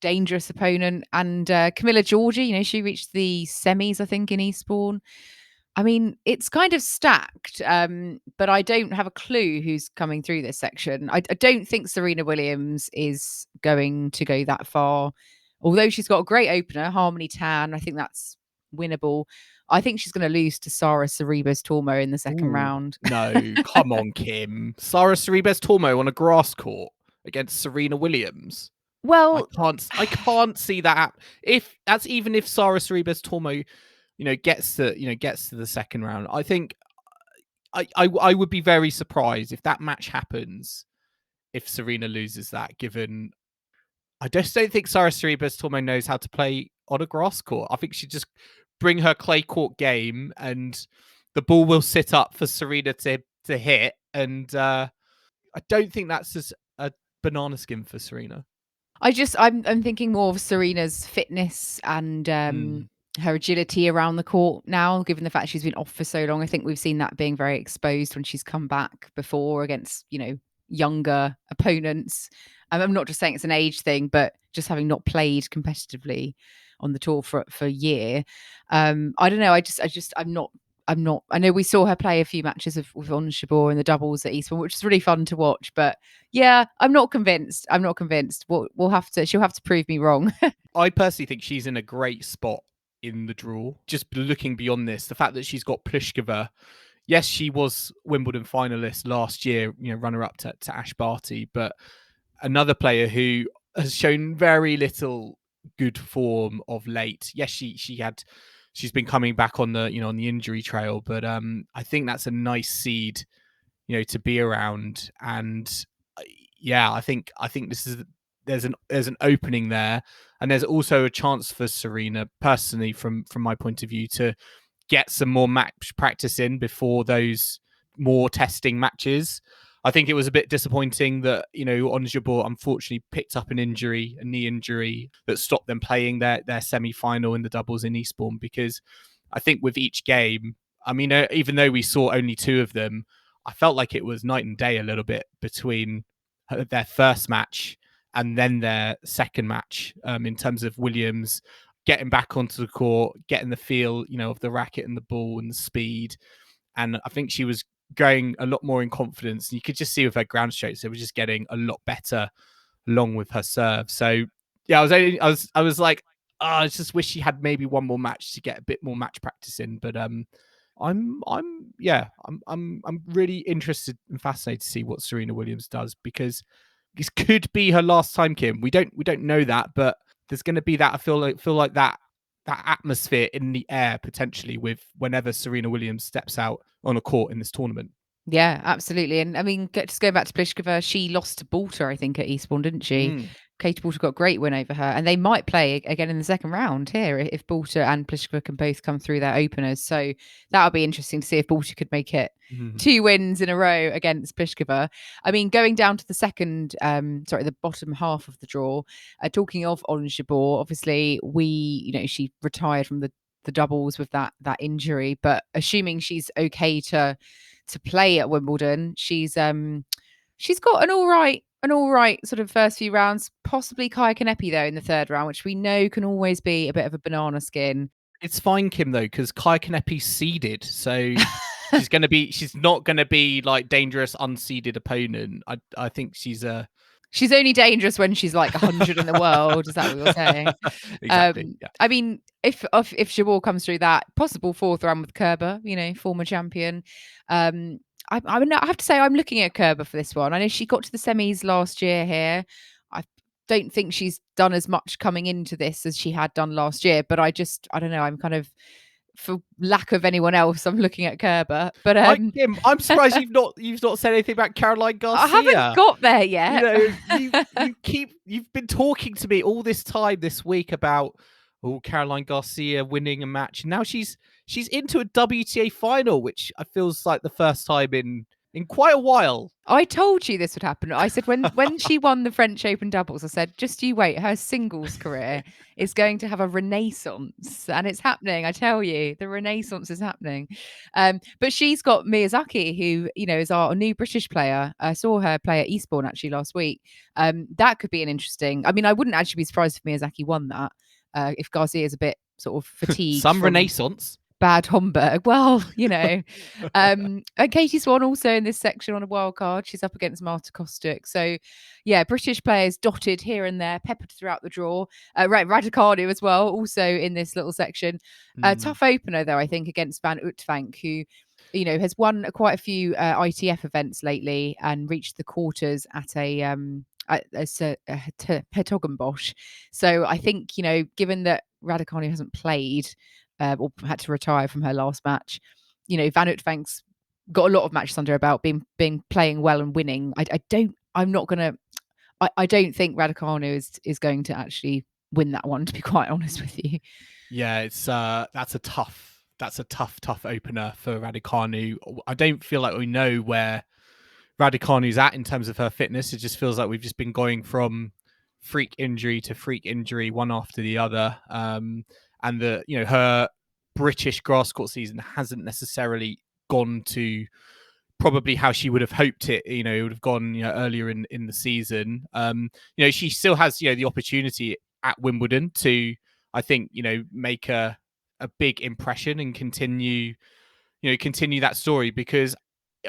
dangerous opponent, and Camilla Giorgi. She reached the semis, I think, in Eastbourne. I mean, it's kind of stacked, but I don't have a clue who's coming through this section. I don't think Serena Williams is going to go that far, although she's got a great opener, Harmony Tan. I think that's winnable. I think she's going to lose to Sara Sorribes Tormo in the second round. No, come on, Kim. Sara Sorribes Tormo on a grass court against Serena Williams. Well, I can't see that. If Sara Sorribes Tormo, gets to the second round, I think I would be very surprised if that match happens. If Serena loses that, given I just don't think Sara Sorribes Tormo knows how to play on a grass court. I think she just bring her clay court game and the ball will sit up for Serena to hit. And I don't think that's just a banana skin for Serena. I'm thinking more of Serena's fitness and her agility around the court now, given the fact she's been off for so long. I think we've seen that being very exposed when she's come back before against, younger opponents. I'm not just saying it's an age thing, but just having not played competitively on the tour for a year. I don't know. I'm not. I know we saw her play a few matches with Ons Jabeur in the doubles at Eastbourne, which is really fun to watch. But yeah, I'm not convinced. She'll have to prove me wrong. I personally think she's in a great spot in the draw. Just looking beyond this, the fact that she's got Pliskova. Yes, she was Wimbledon finalist last year, runner up to Ash Barty, but another player who has shown very little good form of late. Yes, she's been coming back on the on the injury trail, but I think that's a nice seed to be around. And yeah, I think there's an opening there, and there's also a chance for Serena personally from my point of view to get some more match practice in before those more testing matches. I think it was a bit disappointing that, Ons Jabeur unfortunately picked up a knee injury that stopped them playing their semi-final in the doubles in Eastbourne, because I think with each game, I mean, even though we saw only two of them, I felt like it was night and day a little bit between their first match and then their second match, in terms of Williams getting back onto the court, getting the feel, of the racket and the ball and the speed. And I think she was going a lot more in confidence. You could just see with her ground strokes, they were just getting a lot better along with her serve. So yeah, I was like, I just wish she had maybe one more match to get a bit more match practice in. But I'm really interested and fascinated to see what Serena Williams does, because this could be her last time, Kim. We don't know that, but there's going to be that. I feel like that atmosphere in the air potentially with whenever Serena Williams steps out on a court in this tournament. Yeah, absolutely. And I mean, just going back to Pliskova, she lost to Balter, I think, at Eastbourne, didn't she? Katie Balter got a great win over her, and they might play again in the second round here if Balter and Pliskova can both come through their openers. So that would be interesting to see if Balter could make it 2 wins in a row against Pliskova. I mean, going down to the bottom half of the draw, talking of Ons Jabeur, obviously she retired from the doubles with that injury, but assuming she's okay to play at Wimbledon, she's got an all right an all right sort of first few rounds. Possibly Kaya Kanepi though in the third round, which we know can always be a bit of a banana skin. It's fine, Kim, though, because Kaya Kanepi's seeded, so she's not gonna be like dangerous unseeded opponent. I think she's She's only dangerous when she's like 100 in the world. Is that what you're saying? Exactly. Yeah. I mean, if Jabeur comes through that possible fourth round with Kerber, former champion. I have to say I'm looking at Kerber for this one. I know she got to the semis last year here. I don't think she's done as much coming into this as she had done last year, but I don't know. I'm kind of, for lack of anyone else, I'm looking at Kerber. But Kim, I'm surprised you've not said anything about Karolina Garcia. I haven't got there yet. You've been talking to me all this time this week about Karolina Garcia winning a match. Now she's into a WTA final, which I feels like the first time in quite a while. I told you this would happen. I said when she won the French Open doubles, I said, just you wait, her singles career is going to have a renaissance. And it's happening, I tell you. The renaissance is happening. But she's got Miyazaki, who, is our new British player. I saw her play at Eastbourne actually last week. That could be an interesting... I mean, I wouldn't actually be surprised if Miyazaki won that. If Garcia is a bit sort of fatigued. Some renaissance. Bad Homburg. Well, and Katie Swan also in this section on a wild card. She's up against Marta Kostyuk. So, yeah, British players dotted here and there, peppered throughout the draw. Raducanu as well, also in this little section. Tough opener, though, I think, against Van Uytvanck, who, has won quite a few ITF events lately and reached the quarters at a Hertogenbosch. So I think, given that Raducanu hasn't played or had to retire from her last match, Van Uytvanck's got a lot of matches under her belt, being playing well and winning. I don't think Raducanu is going to actually win that one, to be quite honest with you. Yeah, it's that's a tough opener for Raducanu. I don't feel like we know where Raducanu's at in terms of her fitness. It just feels like we've just been going from freak injury to freak injury, one after the other. And her British grass court season hasn't necessarily gone to probably how she would have hoped it. It would have gone earlier in the season. She still has the opportunity at Wimbledon to, I think, make a big impression and continue that story, because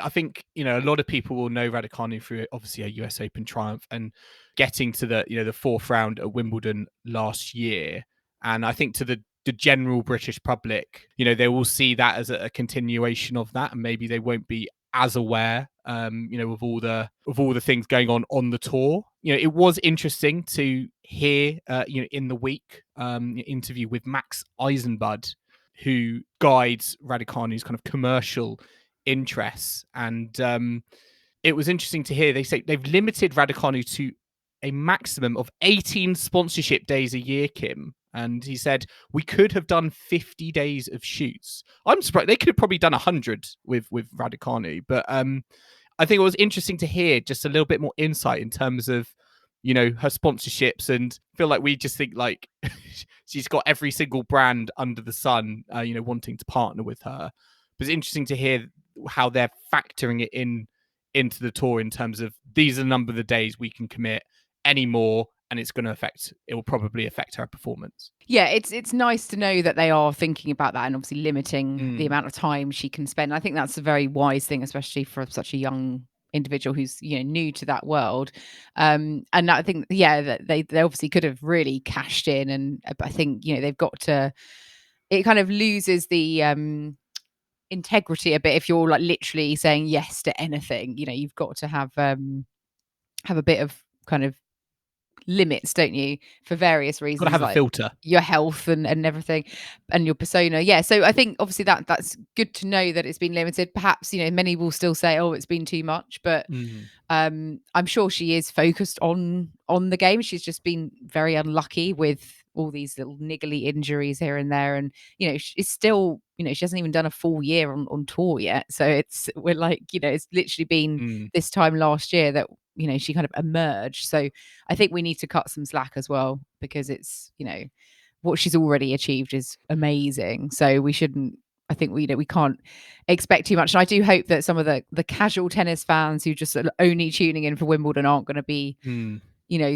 I think a lot of people will know Raducanu through obviously a US Open triumph and getting to the fourth round at Wimbledon last year. And I think to the general British public, they will see that as a continuation of that, and maybe they won't be as aware, of all the things going on the tour. It was interesting to hear, in the week, interview with Max Eisenbud, who guides Raducanu's kind of commercial interests, and it was interesting to hear they say they've limited Raducanu to a maximum of 18 sponsorship days a year, Kim. And he said, we could have done 50 days of shoots. I'm surprised. They could have probably done 100 with Raducanu. But I think it was interesting to hear just a little bit more insight in terms of, her sponsorships, and feel like we just think like she's got every single brand under the sun, wanting to partner with her. But it's interesting to hear how they're factoring it into the tour in terms of these are the number of the days we can commit anymore, and it will probably affect her performance. Yeah, it's nice to know that they are thinking about that and obviously limiting the amount of time she can spend. I think that's a very wise thing, especially for such a young individual who's new to that world. And I think that they obviously could have really cashed in, and I think they've got to. It kind of loses the integrity a bit if you're like literally saying yes to anything. You've got to have a bit of kind of limits, don't you, for various reasons. Got to have a filter. Your health and everything, and your persona. Yeah, so I think obviously that's good to know that it's been limited. Perhaps many will still say, "Oh, it's been too much," but I'm sure she is focused on the game. She's just been very unlucky with all these little niggly injuries here and there, and she's still she hasn't even done a full year on tour yet. So it's literally been this time last year that she kind of emerged. So I think we need to cut some slack as well, because it's what she's already achieved is amazing. So we shouldn't I think we can't expect too much. And I do hope that some of the casual tennis fans who just are only tuning in for Wimbledon aren't going to be,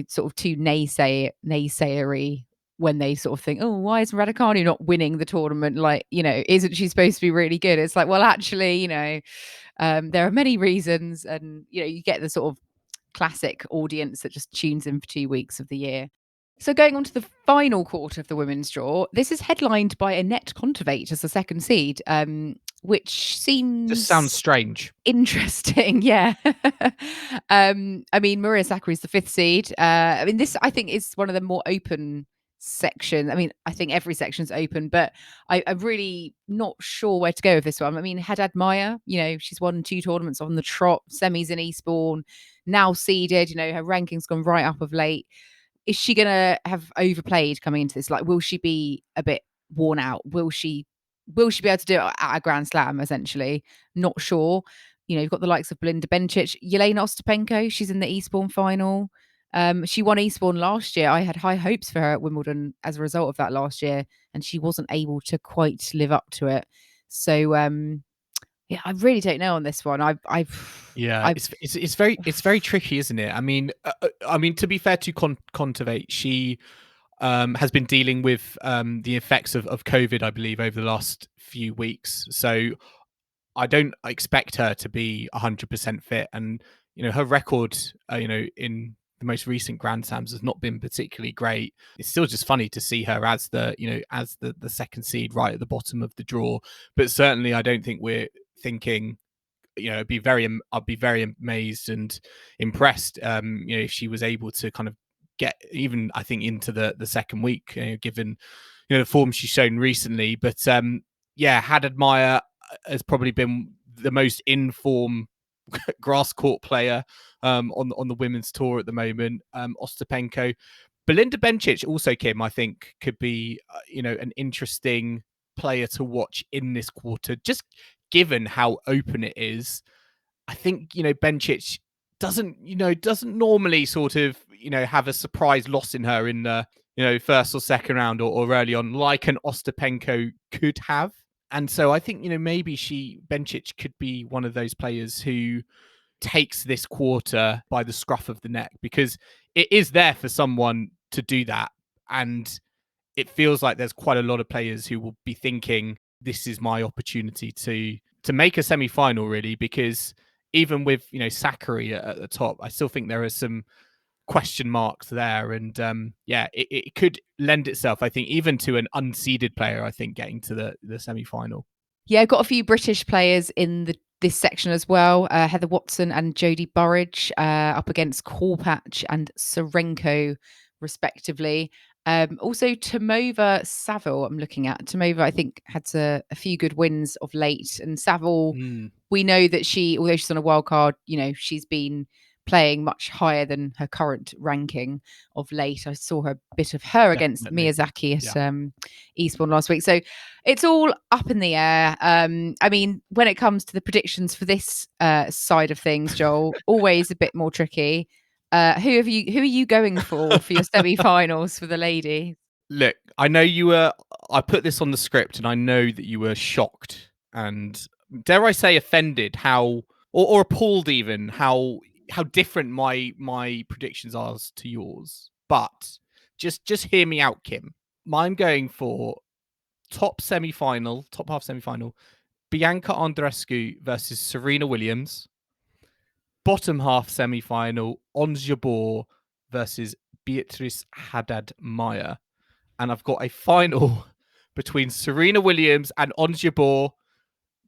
sort of too naysayery when they sort of think, oh, why is Raducanu not winning the tournament? Like, isn't she supposed to be really good? It's like, well, actually, there are many reasons, and you get the sort of classic audience that just tunes in for 2 weeks of the year. So going on to the final quarter of the women's draw, this is headlined by Annette Kontaveit as the second seed, which seems just sounds strange. Interesting, yeah. I mean, Maria Sakkari's the fifth seed. This I think is one of the more open sections. I mean, I think every section's open, but I'm really not sure where to go with this one. I mean, Haddad Maia, she's won 2 tournaments on the trot, semis in Eastbourne, now seeded. Her ranking's gone right up of late. Is she going to have overplayed coming into this? Like, will she be a bit worn out? Will she be able to do it at a Grand Slam, essentially? Not sure. You've got the likes of Belinda Bencic, Jelena Ostapenko. She's in the Eastbourne final. She won Eastbourne last year. I had high hopes for her at Wimbledon as a result of that last year, and she wasn't able to quite live up to it. So, yeah, I really don't know on this one. It's very tricky, isn't it? I mean, to be fair to Kontaveit, she has been dealing with the effects of COVID, I believe, over the last few weeks. So I don't expect her to be 100% fit, and her record, in the most recent Grand Slams has not been particularly great. It's still just funny to see her as the second seed right at the bottom of the draw, but certainly I don't think we're thinking. I'd be very amazed and impressed, if she was able to kind of get even, I think, into the second week, given the form she's shown recently. But Haddad Maia has probably been the most in form grass court player on the women's tour at the moment. Ostapenko, Belinda Bencic also, Kim, I think could be an interesting player to watch in this quarter, just given how open it is. I think Bencic doesn't normally sort of have a surprise loss in her in the first or second round or early on, like an Ostapenko could have. And so I think maybe Bencic could be one of those players who takes this quarter by the scruff of the neck, because it is there for someone to do that. And it feels like there's quite a lot of players who will be thinking, this is my opportunity to make a semi-final, really, because even with Sakkari at the top, I still think there are some question marks there, and it could lend itself, I think, even to an unseeded player, I think, getting to the semi-final. Yeah, I've got a few British players in this section as well. Heather Watson and Jodie Burrage up against Korpach and Serenko, respectively. Also, Tomova Saville, I'm looking at. Tomova, I think, had a few good wins of late. And Saville, we know that although she's on a wild card, she's been playing much higher than her current ranking of late. I saw a bit of her against Miyazaki at Eastbourne last week. So it's all up in the air. I mean, when it comes to the predictions for this side of things, Joel, always a bit more tricky. Who are you going for your semi-finals for the ladies? Look, I know I put this on the script, and I know that you were shocked and, dare I say, offended or appalled even how different my predictions are to yours. But just hear me out, Kim. I'm going for top half semi-final, Bianca Andreescu versus Serena Williams. Bottom half semi-final, Ons Jabeur versus Beatrice Haddad Maia. And I've got a final between Serena Williams and Ons Jabeur.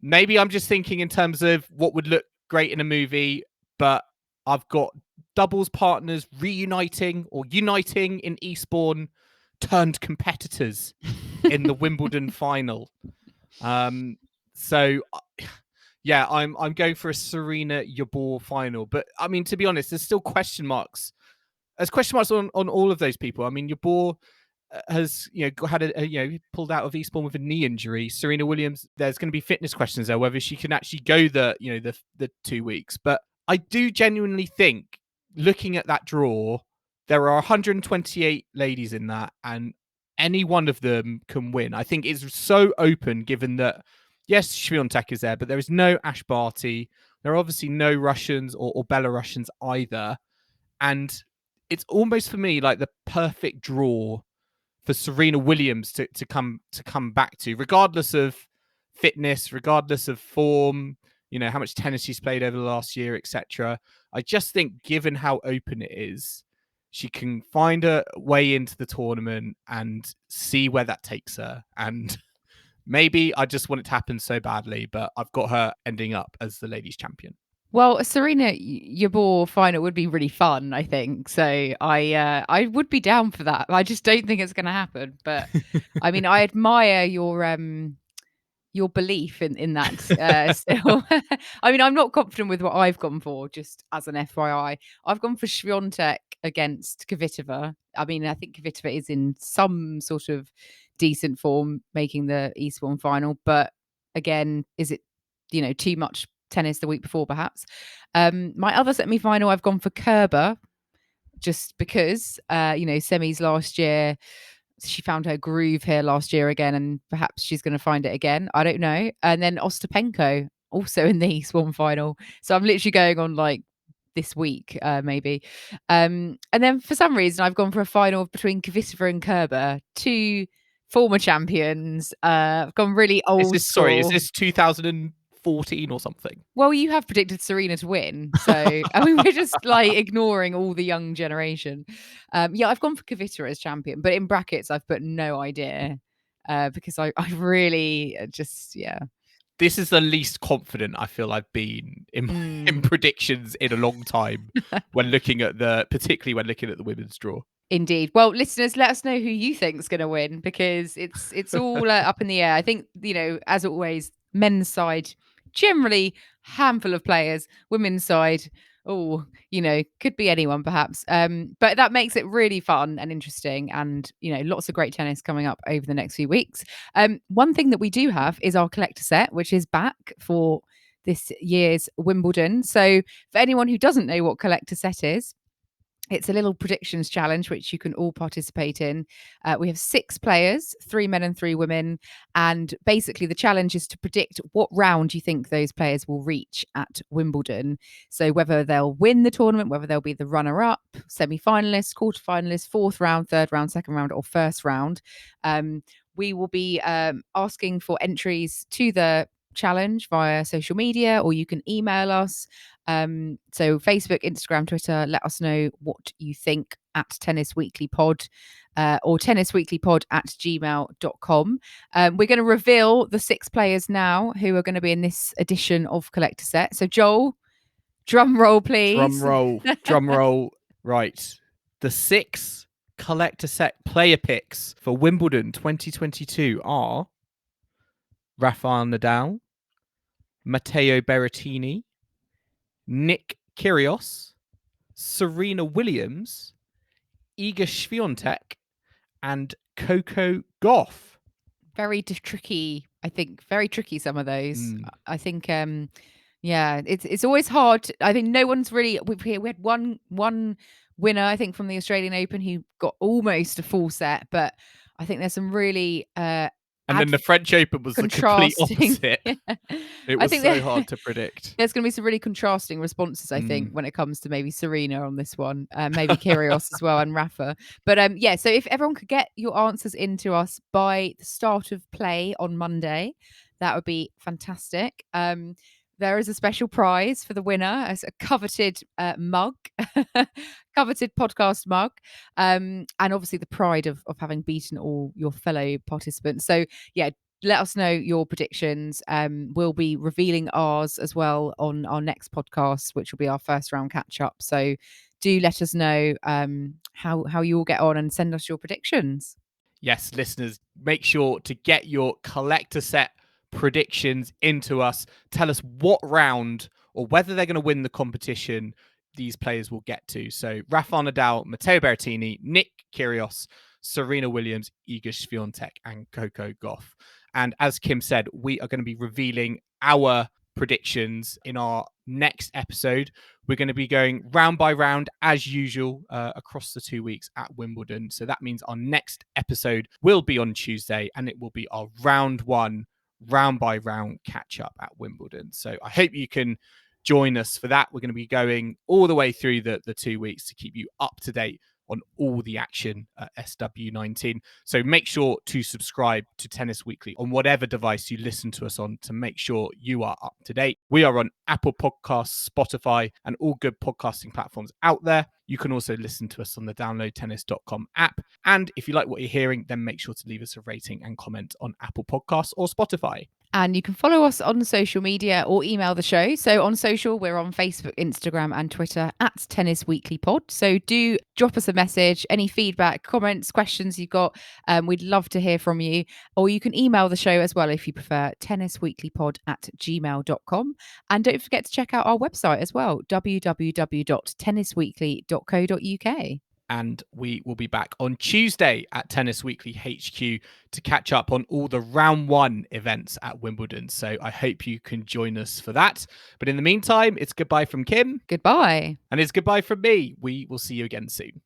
Maybe I'm just thinking in terms of what would look great in a movie, but I've got doubles partners uniting in Eastbourne, turned competitors in the Wimbledon final. So yeah, I'm going for a Serena Jabeur final. But I mean, to be honest, there's still question marks. There's question marks on all of those people. I mean, Jabeur has had pulled out of Eastbourne with a knee injury. Serena Williams, there's going to be fitness questions there, whether she can actually go the 2 weeks. But I do genuinely think, looking at that draw, there are 128 ladies in that, and any one of them can win. I think it's so open, given that Yes, Swiatek is there, but there is no Ash Barty. There are obviously no Russians or Belarusians either. And it's almost for me like the perfect draw for Serena Williams to come back to, regardless of fitness, regardless of form, how much tennis she's played over the last year, etc. I just think, given how open it is, she can find a way into the tournament and see where that takes her. And maybe I just want it to happen so badly, but I've got her ending up as the ladies' champion. Well, a Serena Yabor final would be really fun, I think. So I would be down for that. I just don't think it's going to happen. But I mean, I admire your belief in that still. I mean, I'm not confident with what I've gone for, just as an FYI. I've gone for Swiatek against Kvitova. I mean, I think Kvitova is in some sort of decent form, making the Eastbourne final. But again, is it, too much tennis the week before, perhaps? My other semi-final, I've gone for Kerber, just because, semis last year, she found her groove here last year again, and perhaps she's going to find it again. I don't know. And then Ostapenko, also in the Eastbourne final. So I'm literally going on like this week, maybe. And then for some reason, I've gone for a final between Kvitova and Kerber, two former champions. I've gone really old school. Sorry, is this 2014 or something? Well, you have predicted Serena to win. So, I mean, we're just like ignoring all the young generation. Yeah, I've gone for Kvitova as champion, but in brackets, I've put no idea because I really just, yeah. This is the least confident I feel I've been in predictions in a long time particularly when looking at the women's draw. Indeed. Well, listeners, let us know who you think is going to win, because it's all up in the air. I think, as always, men's side, generally handful of players. Women's side, could be anyone perhaps. But that makes it really fun and interesting, and lots of great tennis coming up over the next few weeks. One thing that we do have is our collector set, which is back for this year's Wimbledon. So for anyone who doesn't know what collector set is, it's a little predictions challenge, which you can all participate in. We have 6 players, 3 men and 3 women. And basically the challenge is to predict what round you think those players will reach at Wimbledon. So whether they'll win the tournament, whether they'll be the runner-up, semi-finalists, quarter-finalists, 4th round, 3rd round, 2nd round, or 1st round. We will be asking for entries to the challenge via social media, or you can email us. So Facebook, Instagram, Twitter, let us know what you think at Tennis Weekly Pod, or tennisweeklypod@gmail.com. We're going to reveal the 6 players now who are going to be in this edition of Collector Set. So Joel, drum roll, please. Drum roll. Right. The 6 Collector Set player picks for Wimbledon 2022 are Rafael Nadal, Matteo Berrettini, Nick Kyrgios, Serena Williams, Iga Swiatek, and Coco Gauff. Very tricky, I think. Very tricky, some of those. I think, yeah, it's always hard. I think no one's really... We had one winner, I think, from the Australian Open who got almost a full set, but I think there's some really... and then the French Open was the complete opposite. Yeah. It was so hard to predict. There's going to be some really contrasting responses, I think, when it comes to maybe Serena on this one, maybe Kyrgios as well, and Rafa. But yeah, so if everyone could get your answers into us by the start of play on Monday, that would be fantastic. There is a special prize for the winner, as a coveted mug, coveted podcast mug, and obviously the pride of having beaten all your fellow participants. So yeah, let us know your predictions. We'll be revealing ours as well on our next podcast, which will be our first round catch up. So do let us know how you all get on and send us your predictions. Yes, listeners, make sure to get your collector set predictions into us. Tell us what round or whether they're going to win the competition these players will get to. So Rafael Nadal, Matteo Berrettini, Nick Kyrgios, Serena Williams, Iga Swiatek, and Coco Gauff. And as Kim said, we are going to be revealing our predictions in our next episode. We're going to be going round by round as usual across the 2 weeks at Wimbledon. So that means our next episode will be on Tuesday, and it will be our round 1 round by round catch up at Wimbledon. So I hope you can join us for that. We're going to be going all the way through the 2 weeks to keep you up to date on all the action at SW19. So make sure to subscribe to Tennis Weekly on whatever device you listen to us on to make sure you are up to date. We are on Apple Podcasts, Spotify, and all good podcasting platforms out there. You can also listen to us on the downloadtennis.com app. And if you like what you're hearing, then make sure to leave us a rating and comment on Apple Podcasts or Spotify. And you can follow us on social media or email the show. So on social, we're on Facebook, Instagram, and Twitter at Tennis Weekly Pod. So do drop us a message, any feedback, comments, questions you've got. We'd love to hear from you. Or you can email the show as well if you prefer, tennisweeklypod@gmail.com. And don't forget to check out our website as well, www.tennisweekly.co.uk. And we will be back on Tuesday at Tennis Weekly HQ to catch up on all the round 1 events at Wimbledon. So I hope you can join us for that. But in the meantime, it's goodbye from Kim. Goodbye. And it's goodbye from me. We will see you again soon.